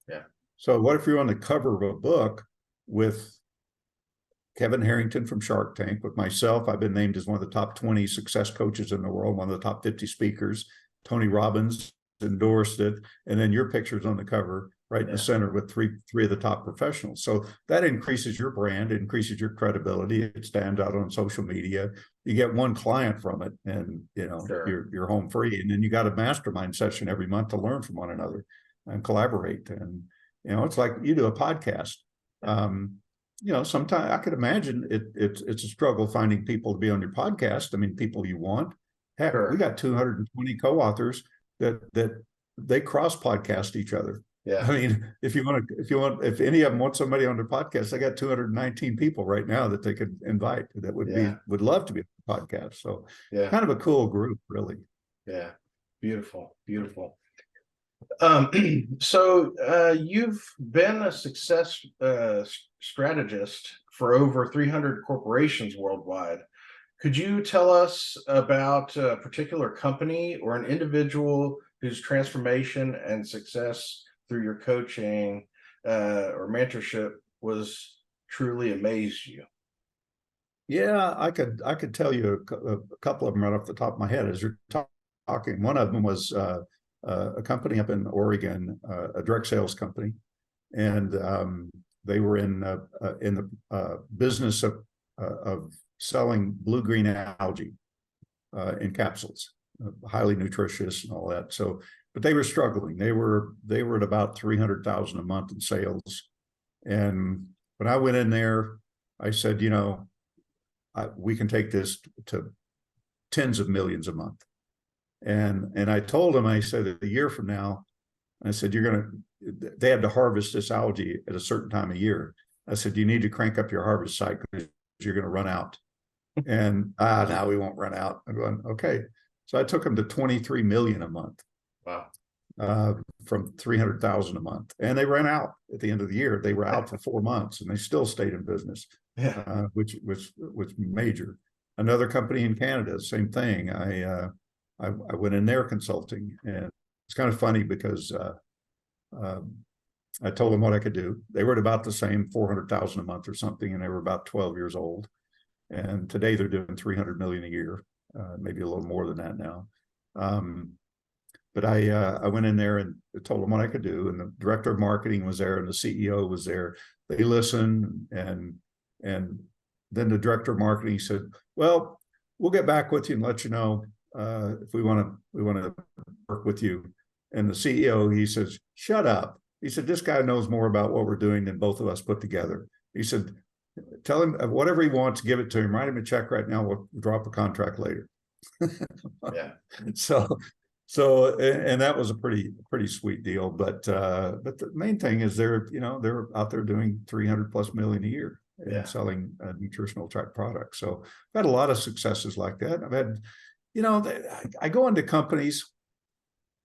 Yeah. So what if you're on the cover of a book with Kevin Harrington from Shark Tank, with myself? I've been named as one of the top 20 success coaches in the world, one of the top 50 speakers. Tony Robbins endorsed it, and then your picture's on the cover, right in the center, with three of the top professionals. So that increases your brand, increases your credibility. It stands out on social media. You get one client from it, and you're home free. And then you got a mastermind session every month to learn from one another and collaborate. And it's like you do a podcast. Sometimes I could imagine it's a struggle finding people to be on your podcast. I mean, people you want. Heck, we got 220 co-authors that they cross podcast each other. Yeah. I mean, if any of them want somebody on their podcast, I got 219 people right now that they could invite that would love to be on the podcast. So kind of a cool group, really. Yeah. Beautiful. Beautiful. So you've been a success strategist for over 300 corporations worldwide. Could you tell us about a particular company or an individual whose transformation and success through your coaching or mentorship was truly amazed you? Yeah, I could tell you a couple of them right off the top of my head as you're talking. One of them was a company up in Oregon, a direct sales company, and they were in the business of selling blue-green algae in capsules, highly nutritious and all that. So, but they were struggling. They were at about $300,000 a month in sales. And when I went in there, I said, we can take this to tens of millions a month. And I told them, I said, a year from now, I said, they had to harvest this algae at a certain time of year. I said, you need to crank up your harvest site because you're going to run out. And now we won't run out. I'm going, okay. So I took them to 23 million a month. Wow. From 300,000 a month. And they ran out at the end of the year. They were out for 4 months and they still stayed in business, which was major. Another company in Canada, same thing. I went in there consulting, and it's kind of funny because I told them what I could do. They were at about the same 400,000 a month or something, and they were about 12 years old. And today they're doing 300 million a year, maybe a little more than that now. But I went in there and told them what I could do, and the director of marketing was there, and the CEO was there. They listened, and then the director of marketing said, "Well, we'll get back with you and let you know if we want to work with you." And the CEO, he says, "Shut up." He said, "This guy knows more about what we're doing than both of us put together." He said, "Tell him whatever he wants, give it to him. Write him a check right now. We'll drop a contract later." Yeah. So, and that was a pretty sweet deal. But the main thing is they're out there doing 300+ million a year and selling nutritional type products. So I've had a lot of successes like that. I've had, I go into companies,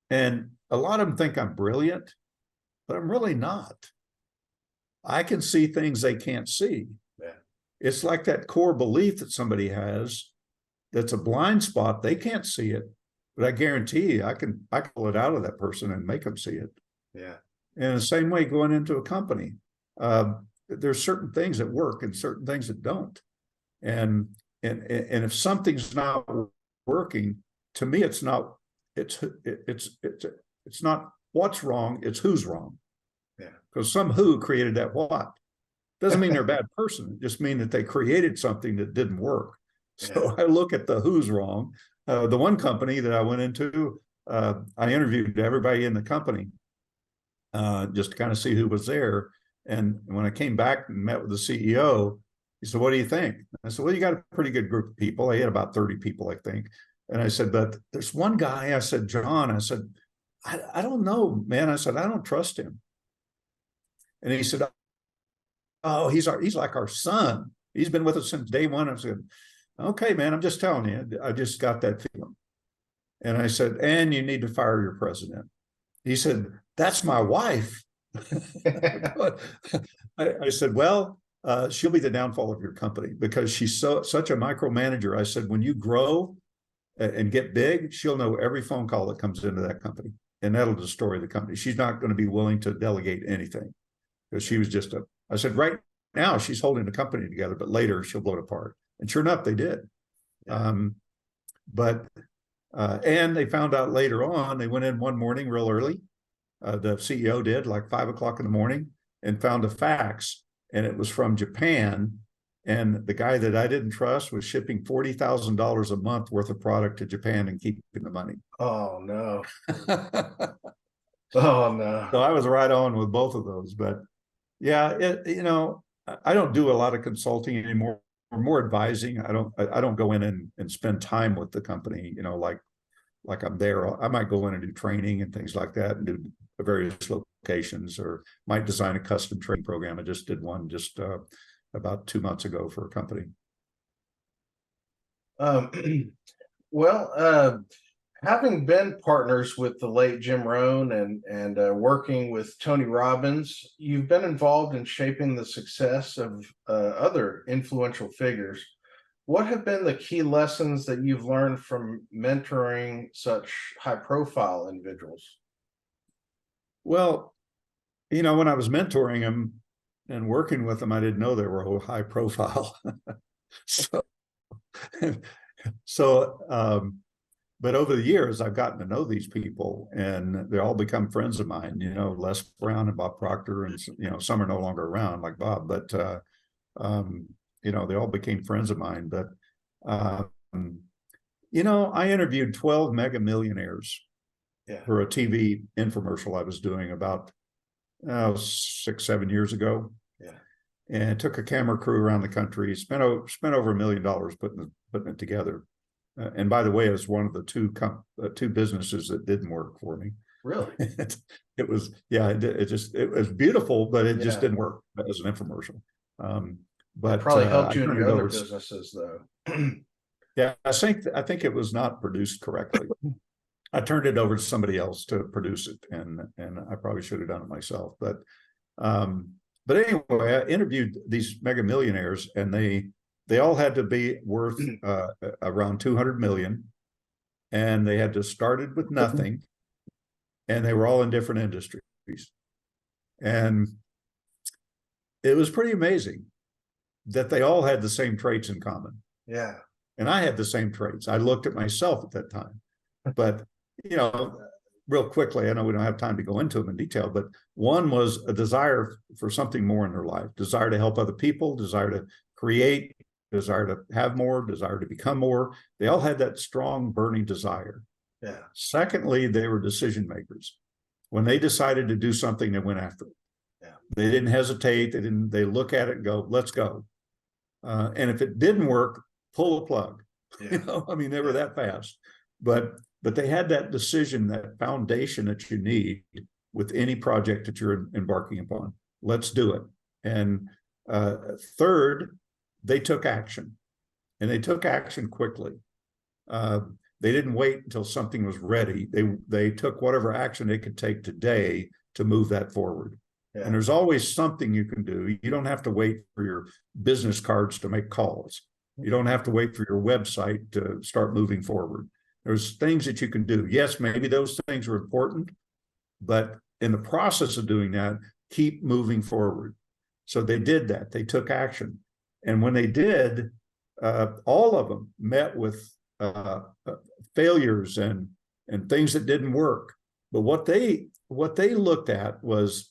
and a lot of them think I'm brilliant, but I'm really not. I can see things they can't see. Yeah. It's like that core belief that somebody has that's a blind spot. They can't see it, but I guarantee you I can pull it out of that person and make them see it. Yeah. And the same way going into a company, there's certain things that work and certain things that don't. And if something's not working, to me, it's not what's wrong, it's who's wrong. Yeah. Because some who created that what. Doesn't mean they're a bad person. It just means that they created something that didn't work. So I look at the who's wrong. The one company that I went into, I interviewed everybody in the company just to kind of see who was there. And when I came back and met with the CEO, he said, "What do you think?" I said, "Well, you got a pretty good group of people." I had about 30 people, I think. And I said, "But there's one guy," I said, "John," I said, I don't know, man. I said, "I don't trust him." And he said, "Oh, he's like our son. He's been with us since day one." I said, "Okay, man, I'm just telling you, I just got that feeling." And I said, "And you need to fire your president." He said, "That's my wife." I said, "Well, she'll be the downfall of your company because she's such a micromanager." I said, "When you grow and get big, she'll know every phone call that comes into that company, and that'll destroy the company. She's not going to be willing to delegate anything." Because she was just I said, "Right now she's holding the company together, but later she'll blow it apart." And sure enough, they did. Yeah. And they found out later on, they went in one morning real early. The CEO did, like 5 o'clock in the morning, and found a fax, and it was from Japan. And the guy that I didn't trust was shipping $40,000 a month worth of product to Japan and keeping the money. Oh, no. Oh, no. So I was right on with both of those. But yeah, I don't do a lot of consulting anymore, or more advising. I don't go in and spend time with the company, like I'm there. I might go in and do training and things like that, and do various locations, or might design a custom training program. I just did one about 2 months ago for a company. Well, having been partners with the late Jim Rohn and working with Tony Robbins, you've been involved in shaping the success of other influential figures. What have been the key lessons that you've learned from mentoring such high-profile individuals? Well, when I was mentoring them and working with them, I didn't know they were high profile. But over the years, I've gotten to know these people, and they all become friends of mine. Les Brown and Bob Proctor, and some are no longer around, like Bob, but they all became friends of mine. But I interviewed 12 mega millionaires for a TV infomercial I was doing about 6-7 years ago. Yeah. And took a camera crew around the country, spent over $1 million putting it together. And by the way, it was one of the two businesses that didn't work for me. Really? It was beautiful, but it just didn't work as an infomercial. But it probably helped you in your other businesses, though. Yeah, I think it was not produced correctly. I turned it over to somebody else to produce it, and I probably should have done it myself. But anyway, I interviewed these mega millionaires, and they all had to be worth around 200 million, and they had just started with nothing, and they were all in different industries. And it was pretty amazing that they all had the same traits in common. Yeah. And I had the same traits. I looked at myself at that time. But, you know, real quickly, I know we don't have time to go into them in detail, but one was a desire for something more in their life, desire to help other people, desire to create, desire to have more, desire to become more. They all had that strong burning desire. Yeah. Secondly, they were decision makers. When they decided to do something, they went after it. Yeah. They didn't hesitate. They look at it and go, let's go. And if it didn't work, pull the plug. Yeah. You know, I mean, they were that fast. But they had that decision, that foundation that you need with any project that you're embarking upon. Let's do it. And third, they took action, and they took action quickly. They didn't wait until something was ready. They took whatever action they could take today to move that forward. Yeah. And there's always something you can do. You don't have to wait for your business cards to make calls. You don't have to wait for your website to start moving forward. There's things that you can do. Yes, maybe those things are important, but in the process of doing that, keep moving forward. So they did that. They took action. And when they did, all of them met with failures and things that didn't work. But what they looked at was,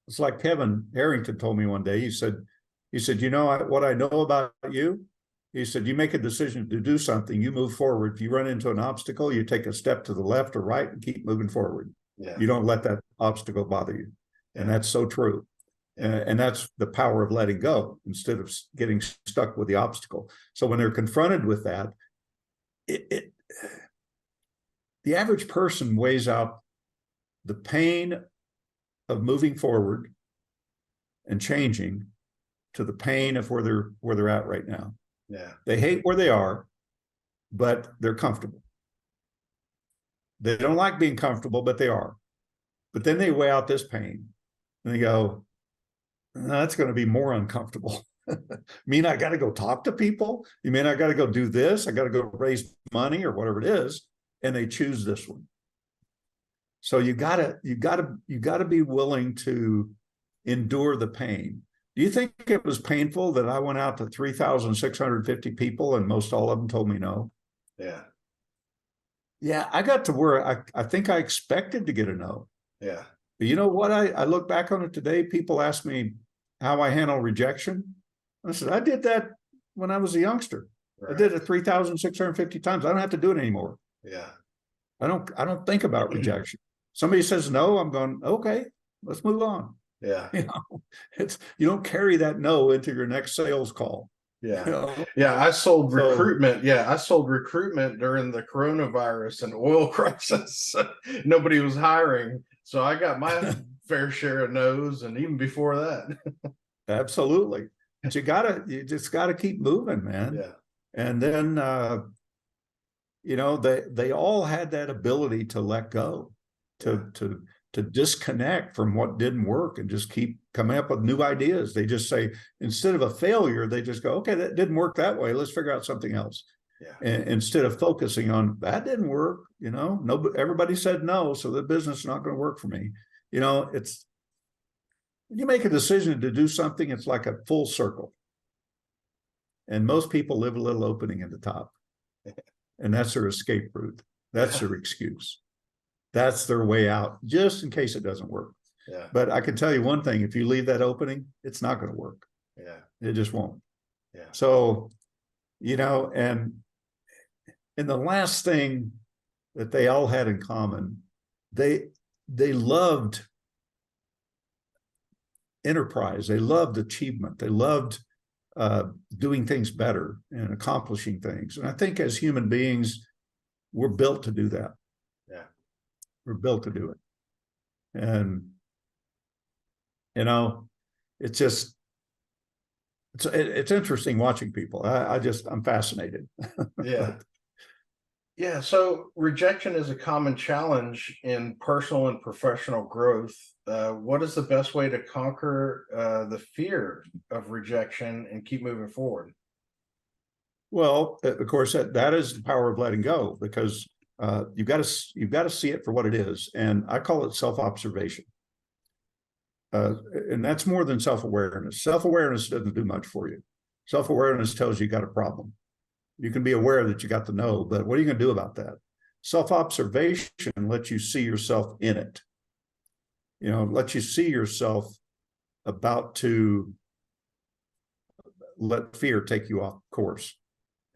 it's like Kevin Harrington told me one day. He said, you know what I know about you? He said, you make a decision to do something, you move forward. If you run into an obstacle, you take a step to the left or right and keep moving forward. Yeah. You don't let that obstacle bother you. Yeah. And that's so true. And that's the power of letting go instead of getting stuck with the obstacle. So when they're confronted with that, the average person weighs out the pain of moving forward and changing to the pain of where they're at right now. Yeah. They hate where they are, but they're comfortable. They don't like being comfortable, but they are. But then they weigh out this pain and they go, that's going to be more uncomfortable. mean I got to go talk to people? You mean I got to go do this? I got to go raise money or whatever it is. And they choose this one. So you gotta be willing to endure the pain. Do you think it was painful that I went out to 3,650 people and most all of them told me no? Yeah. Yeah, I got to where I think I expected to get a no. Yeah. But you know what? I look back on it today, people ask me how I handle rejection. I said, I did that when I was a youngster. Right. I did it 3,650 times. I don't have to do it anymore. Yeah. I don't think about rejection. Somebody says no, I'm going, okay, let's move on. Yeah. You know, you don't carry that no into your next sales call. Yeah. You know? Yeah. I sold recruitment. Yeah. I sold recruitment during the coronavirus and oil crisis. Nobody was hiring. So I got my fair share of no's, and even before that. Absolutely. But you just gotta keep moving, man. Yeah. And then you know, they all had that ability to let go, to disconnect from what didn't work and just keep coming up with new ideas. They just say, instead of a failure, they just go, okay, that didn't work that way. Let's figure out something else. Yeah. And instead of focusing on that didn't work, you know, everybody said no, so the business is not going to work for me. You know, it's, when you make a decision to do something, it's like a full circle. And most people live a little opening at the top. And that's their escape route. That's their excuse. That's their way out, just in case it doesn't work. Yeah. But I can tell you one thing, if you leave that opening, it's not going to work. Yeah. It just won't. Yeah. So, you know, and the last thing that they all had in common, they loved enterprise. They loved achievement. They loved doing things better and accomplishing things. And I think as human beings, we're built to do that. Yeah. We're built to do it. And, you know, it's just, it's interesting watching people. I'm fascinated. Yeah. Yeah. So rejection is a common challenge in personal and professional growth. What is the best way to conquer the fear of rejection and keep moving forward? Well, of course, that is the power of letting go, because you've got to see it for what it is, and I call it self-observation. And that's more than self-awareness. Self-awareness doesn't do much for you. Self-awareness tells you got a problem. You can be aware that you got the no, but what are you going to do about that? Self-observation lets you see yourself in it. Lets you see yourself about to let fear take you off course,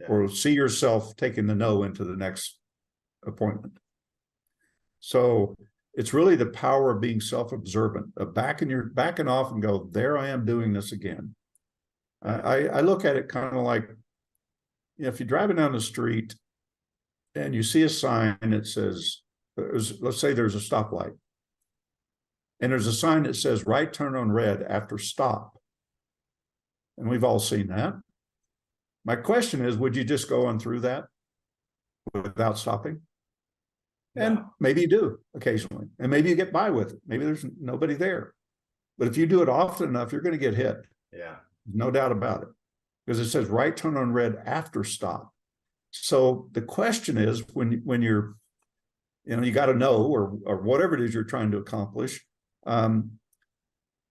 or see yourself taking the no into the next appointment. So it's really the power of being self-observant, of backing off and go, there I am doing this again. I look at it kind of like, if you're driving down the street and you see a sign that says, let's say there's a stoplight, and there's a sign that says right turn on red after stop. And we've all seen that. My question is, would you just go on through that without stopping? And maybe you do occasionally, and maybe you get by with it. Maybe there's nobody there. But if you do it often enough, you're going to get hit. Yeah. No doubt about it. Because it says right turn on red after stop. So the question is, when you're, you got to know, or whatever it is you're trying to accomplish,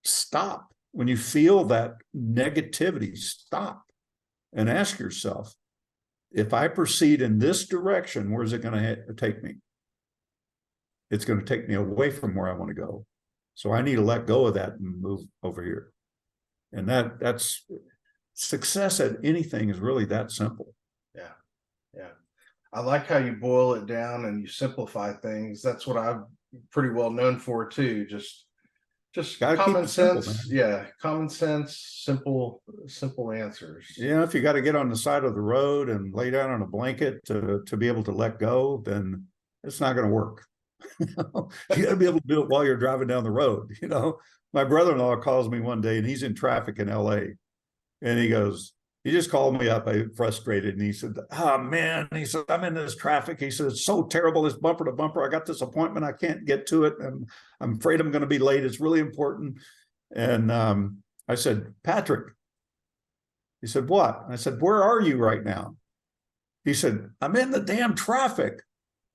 stop. When you feel that negativity, stop and ask yourself, if I proceed in this direction, where's it going to take me? It's going to take me away from where I want to go. So I need to let go of that and move over here. And that's success at anything is really that simple. Yeah. Yeah. I like how you boil it down and you simplify things. That's what I'm pretty well known for too. Just common sense. Simple, yeah. Common sense, simple answers. Yeah. If you got to get on the side of the road and lay down on a blanket to be able to let go, then it's not going to work. You got to be able to do it while you're driving down the road. My brother-in-law calls me one day, and he's in traffic in LA, and he just called me up, frustrated, and he said, "Oh man," he said, "I'm in this traffic." He said, "It's so terrible, this bumper to bumper. I got this appointment, I can't get to it, and I'm afraid I'm going to be late. It's really important." And I said, "Patrick," he said, "What?" I said, "Where are you right now?" He said, "I'm in the damn traffic."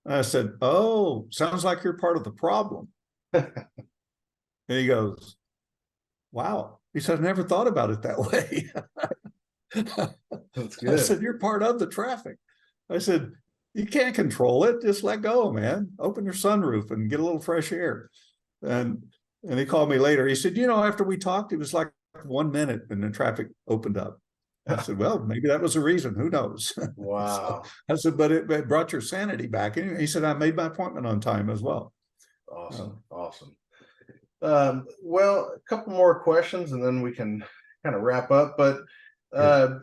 And I said, "Oh, sounds like you're part of the problem." And he goes, "Wow." He said, "I never thought about it that way." That's good. I said, "You're part of the traffic." I said, "You can't control it. Just let go, man. Open your sunroof and get a little fresh air." And he called me later. He said, "After we talked, it was like 1 minute and the traffic opened up." I said, "Well, maybe that was the reason. Who knows?" Wow. So I said, "But it brought your sanity back." And he said, "I made my appointment on time as well." Awesome. Awesome. Well, a couple more questions and then we can kind of wrap up. But, as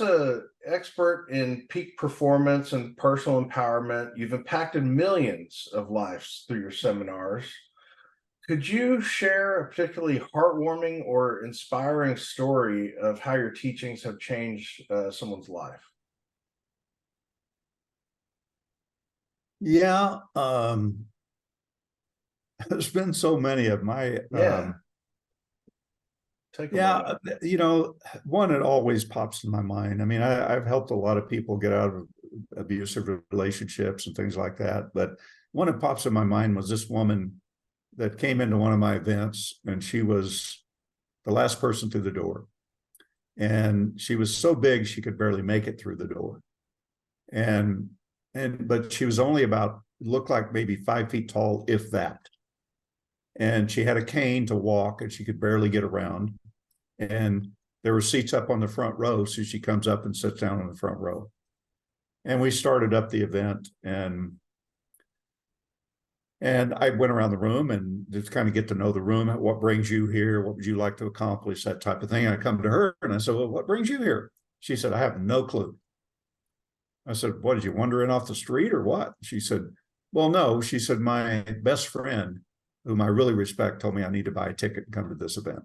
a expert in peak performance and personal empowerment, you've impacted millions of lives through your seminars. Could you share a particularly heartwarming or inspiring story of how your teachings have changed someone's life? Yeah. There's been so many of my, one that always pops in my mind. I mean, I've helped a lot of people get out of abusive relationships and things like that. But one that pops in my mind was this woman that came into one of my events, and she was the last person through the door. And she was so big, she could barely make it through the door. But she was only looked like maybe 5 feet tall, if that. And she had a cane to walk, and she could barely get around. And there were seats up on the front row, so she comes up and sits down on the front row. And we started up the event, and I went around the room and just kind of get to know the room. What brings you here? What would you like to accomplish? That type of thing. And I come to her and I said, "Well, what brings you here?" She said, "I have no clue." I said, "What, did you wander in off the street or what?" She said, "Well, no." She said, "My best friend, whom I really respect, told me I need to buy a ticket and come to this event."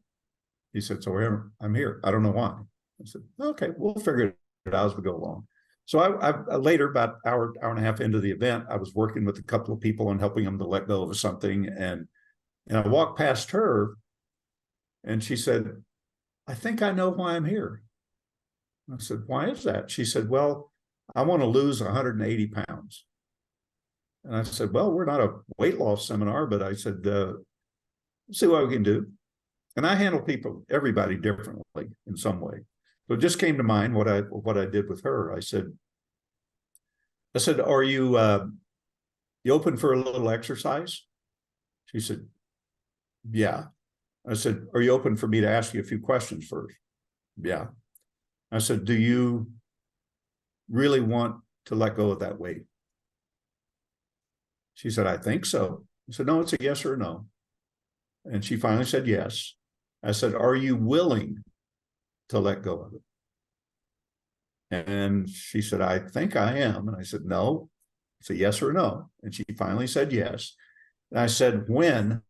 He said, "So I'm here. I don't know why." I said, "Okay, we'll figure it out as we go along." So I later, about hour and a half into the event, I was working with a couple of people and helping them to let go of something. And I walked past her, and she said, "I think I know why I'm here." I said, why is that? She said, well, I want to lose 180 pounds. And I said, well, we're not a weight loss seminar, but I said, see what we can do. And I handle everybody differently in some way. So it just came to mind what I did with her. I said, are you open for a little exercise? She said, yeah. I said, are you open for me to ask you a few questions first? Yeah. I said, do you really want to let go of that weight? She said, I think so. I said, no, it's a yes or a no. And she finally said yes. I said, are you willing to let go of it? And she said, I think I am. And I said, no, it's a yes or a no. And she finally said yes. And I said, when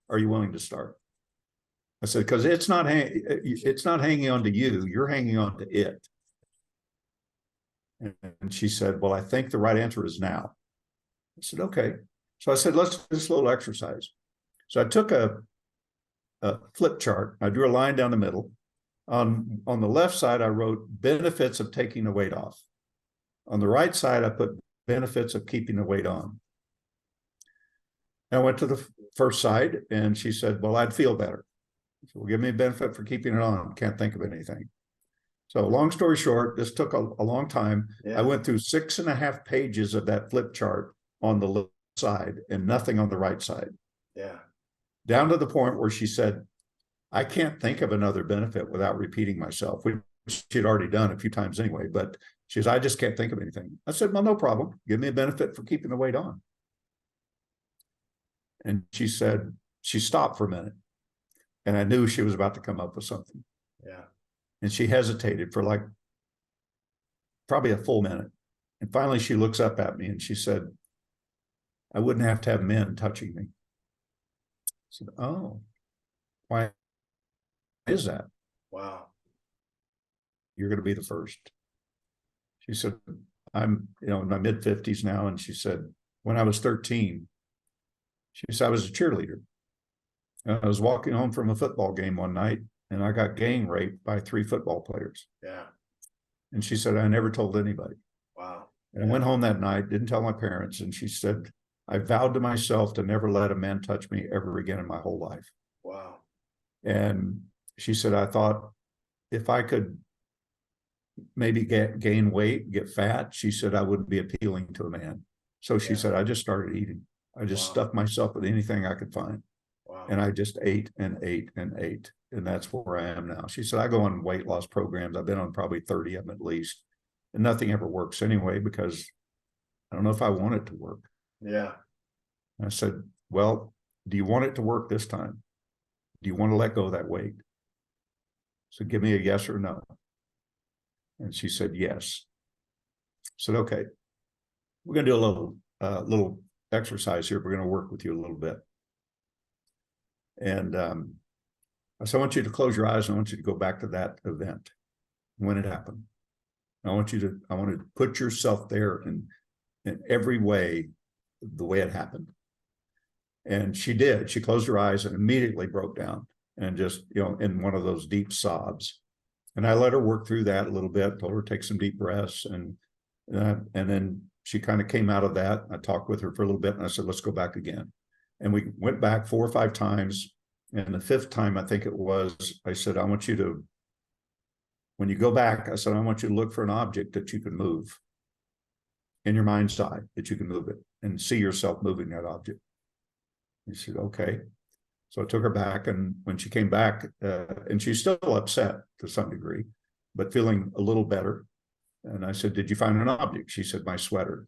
are you willing to start? I said, because it's not hanging on to you, you're hanging on to it. And she said, well, I think the right answer is now. I said, okay. So I said, let's do this little exercise. So I took a flip chart. I drew a line down the middle. On the left side, I wrote benefits of taking the weight off. On the right side, I put benefits of keeping the weight on. And I went to the first side, and she said, well, I'd feel better. So, well, give me a benefit for keeping it on. Can't think of anything. So long story short, this took a long time. Yeah. I went through 6.5 pages of that flip chart on the left side and nothing on the right side. Yeah. Down to the point where she said, I can't think of another benefit without repeating myself, which she'd already done a few times anyway, but she says, I just can't think of anything. I said, well, no problem. Give me a benefit for keeping the weight on. And she said, she stopped for a minute. And I knew she was about to come up with something. Yeah. And she hesitated for like probably a full minute. And finally she looks up at me and she said, I wouldn't have to have men touching me. I said, oh, why is that? Wow. You're going to be the first. She said, I'm, in my mid 50s now. And she said, when I was 13, she said, I was a cheerleader. And I was walking home from a football game one night and I got gang raped by 3 football players. Yeah. And she said, I never told anybody. Wow. And I went home that night, didn't tell my parents. And she said, I vowed to myself to never let a man touch me ever again in my whole life. Wow. And she said, I thought if I could maybe gain weight, get fat, she said, I wouldn't be appealing to a man. So she said, I just started eating. I just stuffed myself with anything I could find. Wow. And I just ate and ate and ate. And that's where I am now. She said, I go on weight loss programs. I've been on probably 30 of them at least. And nothing ever works anyway, because I don't know if I want it to work. Yeah. And I said, well, do you want it to work this time? Do you want to let go of that weight? So give me a yes or no. And she said, yes. I said, okay, we're going to do a little exercise here. We're going to work with you a little bit. And so I want you to close your eyes and I want you to go back to that event when it happened. I want to put yourself there in every way, the way it happened. And she did. She closed her eyes and immediately broke down and just, in one of those deep sobs. And I let her work through that a little bit, told her to take some deep breaths. And then she kind of came out of that. I talked with her for a little bit and I said, let's go back again. And we went back 4 or 5 times. And the 5th time, I think it was, I said, I want you to, when you go back, I said, I want you to look for an object that you can move in your mind's eye, that you can move it and see yourself moving that object. He said, okay. So I took her back, and when she came back, and she's still upset to some degree, but feeling a little better. And I said, did you find an object? She said, my sweater.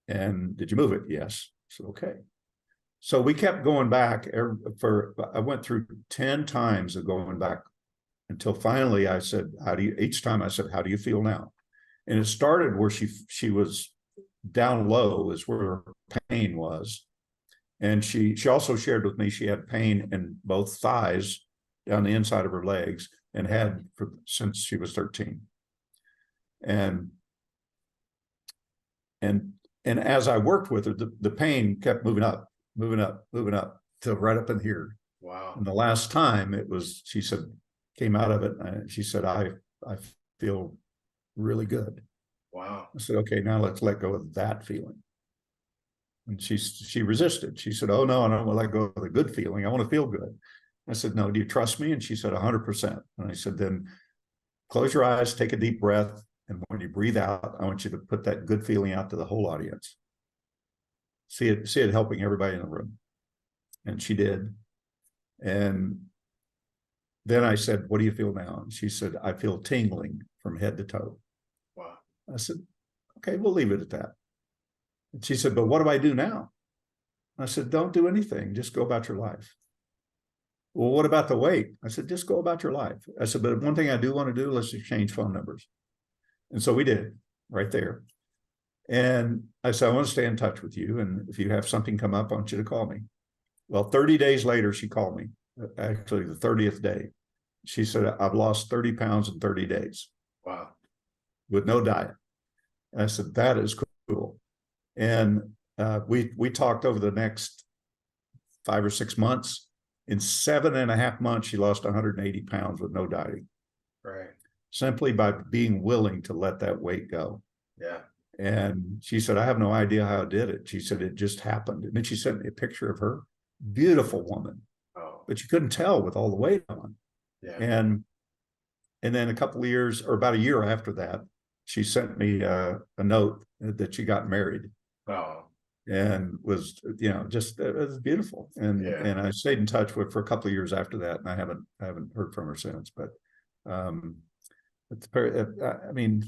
And did you move it? Yes. I said, okay. So we kept going back I went through 10 times of going back until finally I said, each time I said, how do you feel now? And it started where she was down low is where her pain was. And she also shared with me she had pain in both thighs down the inside of her legs and had since she was 13. And as I worked with her, the pain kept moving up till right up in here. Wow. And the last time she said, came out of it. And she said, I feel really good. Wow. I said, okay, now let's let go of that feeling. And she resisted. She said, oh no, I don't want to let go of the good feeling. I want to feel good. I said, no, do you trust me? And she said, 100%. And I said, then close your eyes, take a deep breath. And when you breathe out, I want you to put that good feeling out to the whole audience. See it helping everybody in the room. And she did. And then I said, what do you feel now? And she said, I feel tingling from head to toe. Wow. I said, okay, we'll leave it at that. And she said, but what do I do now? I said, don't do anything. Just go about your life. Well, what about the weight? I said, just go about your life. I said, but one thing I do want to do, let's exchange phone numbers. And so we did right there. And I said, I want to stay in touch with you. And if you have something come up, I want you to call me. Well, 30 days later, she called me, actually the 30th day. She said, I've lost 30 pounds in 30 days. Wow. With no diet. And I said, that is cool. And we talked over the next 5 or 6 months. In 7.5 months, she lost 180 pounds with no dieting. Right. Simply by being willing to let that weight go. Yeah. And she said, I have no idea how I did it. She said, it just happened. And then she sent me a picture of her, beautiful woman, but you couldn't tell with all the weight on. Yeah. And then a couple of years, or about a year after that, she sent me a note that she got married. Oh. And was, just, it was beautiful. And I stayed in touch with her for a couple of years after that. And I haven't heard from her since, but I mean,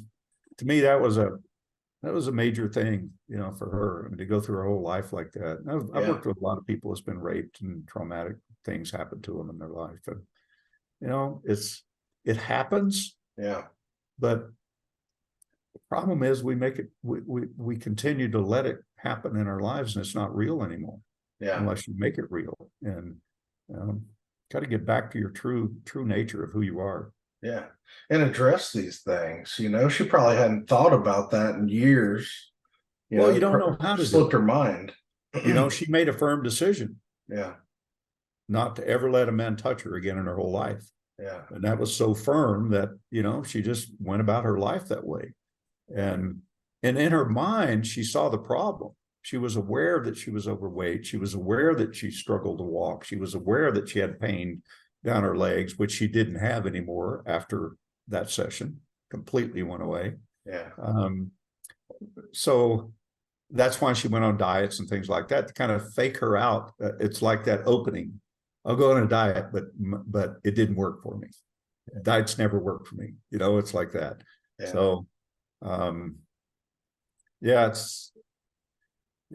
to me, that was a major thing, for her. I mean, to go through her whole life like that. And I've worked with a lot of people that's been raped and traumatic things happen to them in their life. And, it happens. Yeah. But the problem is we continue to let it happen in our lives, and it's not real anymore. Yeah. Unless you make it real. And got to get back to your true nature of who you are. Yeah. And address these things. She probably hadn't thought about that in years. Well, you don't know how to slipped her mind. She made a firm decision. Yeah. Not to ever let a man touch her again in her whole life. Yeah. And that was so firm that, she just went about her life that way. And in her mind, she saw the problem. She was aware that she was overweight. She was aware that she struggled to walk. She was aware that she had pain down her legs, which she didn't have anymore after that session. Completely went away. Yeah. So that's why she went on diets and things like that to kind of fake her out. It's like that opening. I'll go on a diet, but it didn't work for me. Diets never worked for me. It's like that. Yeah. So,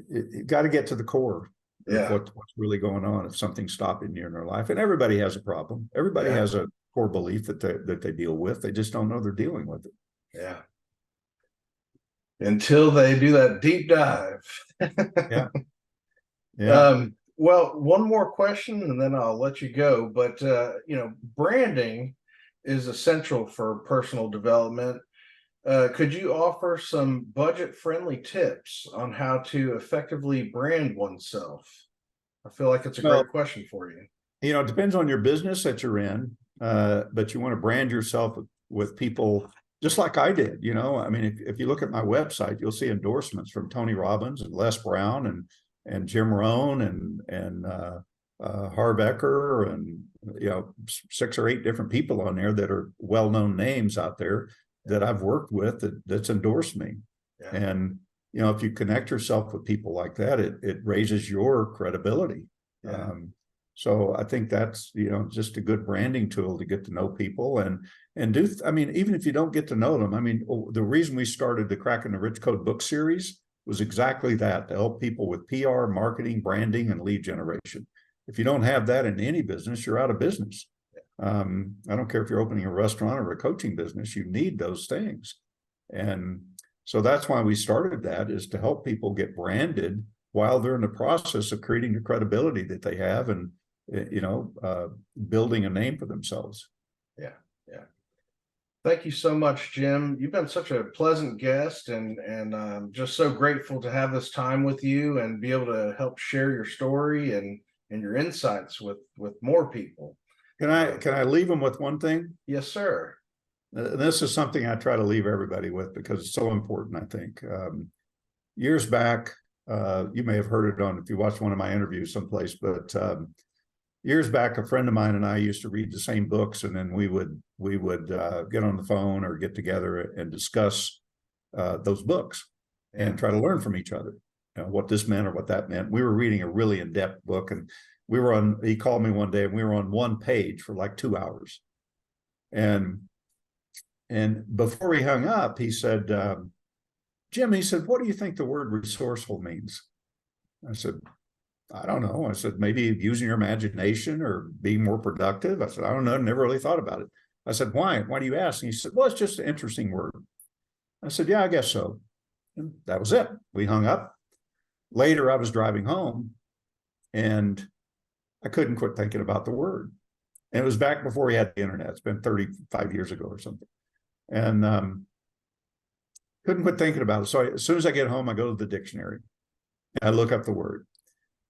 you got to get to the core of what's really going on. If something's stopping you in their life, and everybody has a problem. Everybody has a core belief that they deal with. They just don't know they're dealing with it. Yeah. Until they do that deep dive. Yeah. Yeah. Well, one more question and then I'll let you go. But, branding is essential for personal development. Could you offer some budget-friendly tips on how to effectively brand oneself? I feel like it's a great question for you. It depends on your business that you're in, but you want to brand yourself with people just like I did. I mean, if you look at my website, you'll see endorsements from Tony Robbins and Les Brown and Jim Rohn and Harv Eker and 6 or 8 different people on there that are well-known names out there that I've worked with that's endorsed me. Yeah. And if you connect yourself with people like that, it raises your credibility. Yeah. So I think that's just a good branding tool to get to know people and do. I mean, even if you don't get to know them, I mean, the reason we started the Cracking the Rich Code book series was exactly that, to help people with PR, marketing, branding, and lead generation. If you don't have that in any business, you're out of business. I don't care if you're opening a restaurant or a coaching business, you need those things. And so that's why we started that, is to help people get branded while they're in the process of creating the credibility that they have and, building a name for themselves. Yeah. Yeah. Thank you so much, Jim. You've been such a pleasant guest, and I'm just so grateful to have this time with you and be able to help share your story and your insights with more people. Can I leave them with one thing? Yes, sir. This is something I try to leave everybody with because it's so important, I think. Years back, you may have heard it on if you watched one of my interviews someplace, but years back, a friend of mine and I used to read the same books, and then we would get on the phone or get together and discuss those books and try to learn from each other, what this meant or what that meant. We were reading a really in-depth book, and he called me one day and we were on one page for like 2 hours. And before we hung up, he said, Jim, he said, what do you think the word resourceful means? I said, I don't know. I said, maybe using your imagination or being more productive. I said, I don't know. Never really thought about it. I said, why? Why do you ask? And he said, well, it's just an interesting word. I said, yeah, I guess so. And that was it. We hung up. Later, I was driving home and I couldn't quit thinking about the word. And it was back before we had the internet. It's been 35 years ago or something. And couldn't quit thinking about it. So as soon as I get home, I go to the dictionary. I look up the word.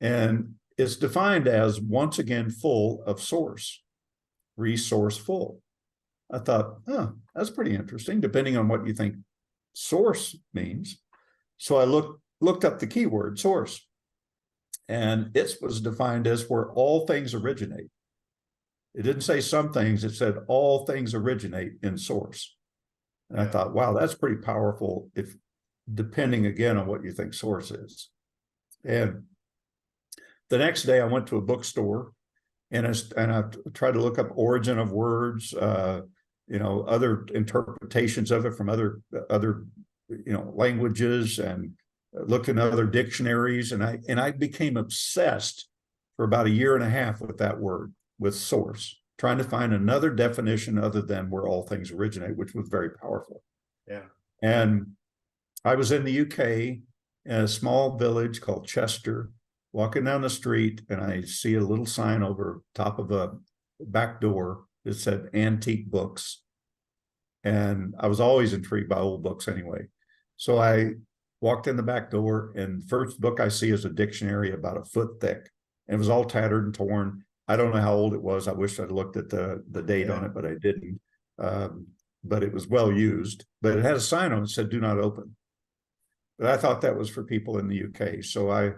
And it's defined as, once again, full of source, resourceful. I thought, oh, that's pretty interesting, depending on what you think source means. So I looked up the keyword source, and it was defined as where all things originate. It didn't say some things, it said all things originate in source. And I thought, wow, that's pretty powerful, if depending again on what you think source is. And the next day I went to a bookstore and I tried to look up origin of words, other interpretations of it from other languages, and looked in other dictionaries, and I became obsessed for about 1.5 years with that word, with source, trying to find another definition other than where all things originate, which was very powerful. Yeah. And I was in the UK in a small village called Chester, walking down the street, and I see a little sign over top of a back door that said antique books. And I was always intrigued by old books anyway. So I walked in the back door, and the first book I see is a dictionary about 1 foot thick. And it was all tattered and torn. I don't know how old it was. I wish I'd looked at the date on it, but I didn't. But it was well used. But it had a sign on it that said, do not open. But I thought that was for people in the UK. So I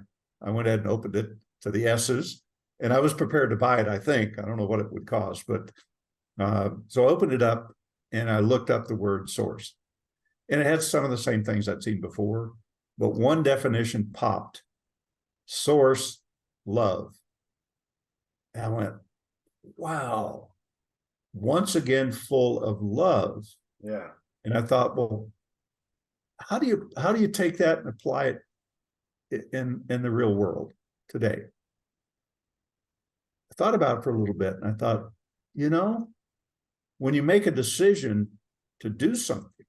went ahead and opened it to the S's, and I was prepared to buy it, I think. I don't know what it would cost, but so I opened it up and I looked up the word source. And it had some of the same things I'd seen before, but one definition popped: source, love. And I went, wow, once again, full of love. Yeah. And I thought, well, how do you take that and apply it in the real world today? I thought about it for a little bit, and I thought, when you make a decision to do something,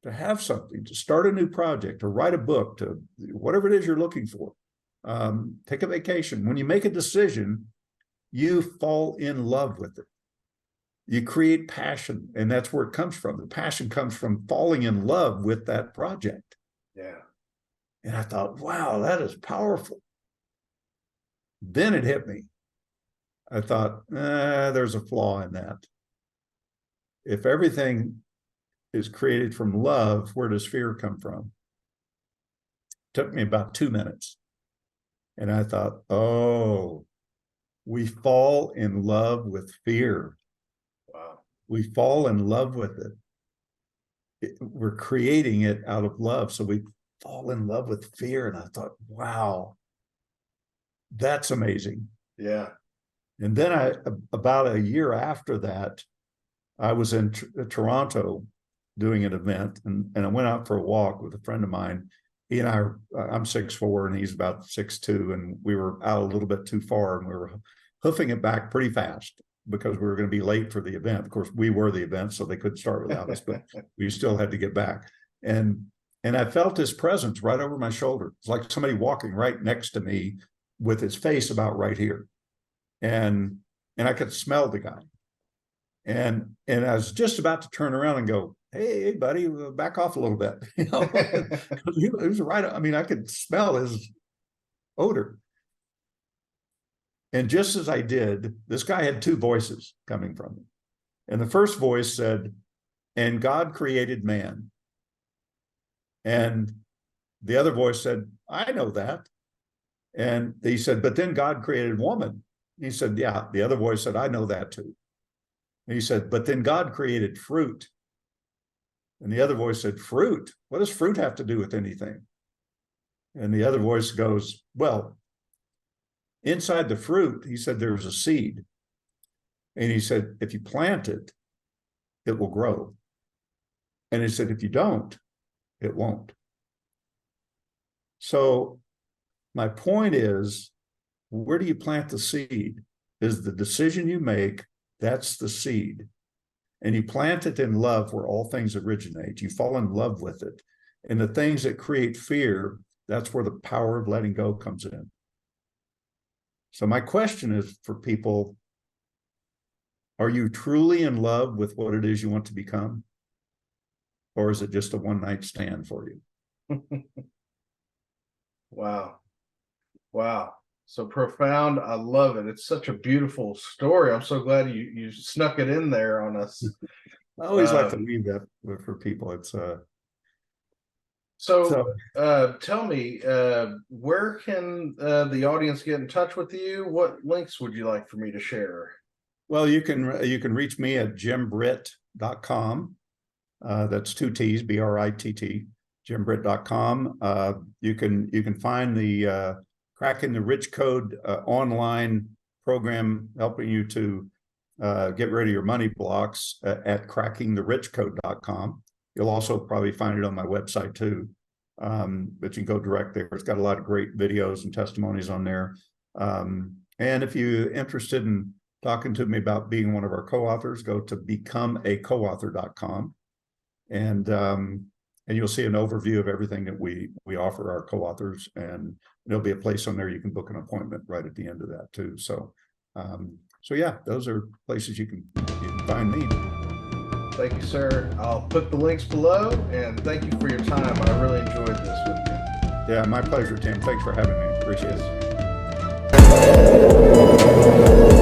to have something, to start a new project, to write a book, to whatever it is you're looking for, take a vacation. When you make a decision, you fall in love with it. You create passion, and that's where it comes from. The passion comes from falling in love with that project. Yeah. And I thought, wow, that is powerful. Then it hit me. I thought, there's a flaw in that. If everything is created from love, where does fear come from? It took me about 2 minutes. And I thought, oh, we fall in love with fear. Wow. We fall in love with it. We're creating it out of love. So we fall in love with fear. And I thought, wow, that's amazing. Yeah. And then about 1 year after that, I was in Toronto doing an event, and I went out for a walk with a friend of mine. He and I'm 6'4" and he's about 6'2", and we were out a little bit too far, and we were hoofing it back pretty fast because we were going to be late for the event. Of course, we were the event, so they couldn't start without us, but we still had to get back. And I felt his presence right over my shoulder. It's like somebody walking right next to me with his face about right here. And I could smell the guy. And I was just about to turn around and go, hey, buddy, back off a little bit. He was right. I mean, I could smell his odor. And just as I did, this guy had two voices coming from him. And the first voice said, and God created man. And the other voice said, I know that. And he said, but then God created woman. He said, yeah. The other voice said, I know that too. And he said, but then God created fruit. And the other voice said, fruit? What does fruit have to do with anything? And the other voice goes, well, inside the fruit, he said, there's a seed. And he said, if you plant it, it will grow. And he said, if you don't, it won't. So my point is, where do you plant the seed? Is the decision you make, that's the seed. And you plant it in love where all things originate. You fall in love with it. And the things that create fear, that's where the power of letting go comes in. So my question is for people, are you truly in love with what it is you want to become? Or is it just a one-night stand for you? Wow. Wow. So profound. I love it. It's such a beautiful story. I'm so glad you snuck it in there on us. I always like to leave that for people. It's tell me, where can the audience get in touch with you? What links would you like for me to share? Well, you can reach me at jimbritt.com. That's two T's, BRITT, jimbritt.com. You can find the Cracking the Rich Code online program helping you to get rid of your money blocks at crackingtherichcode.com. You'll also probably find it on my website too, but you can go direct there. It's got a lot of great videos and testimonies on there. And if you're interested in talking to me about being one of our co-authors, go to becomeacoauthor.com. And you'll see an overview of everything that we offer our co-authors, and there'll be a place on there you can book an appointment right at the end of that too. So, so yeah, those are places you can find me. Thank you, sir. I'll put the links below, and thank you for your time. I really enjoyed this with you. Yeah, my pleasure, Tim. Thanks for having me. Appreciate it.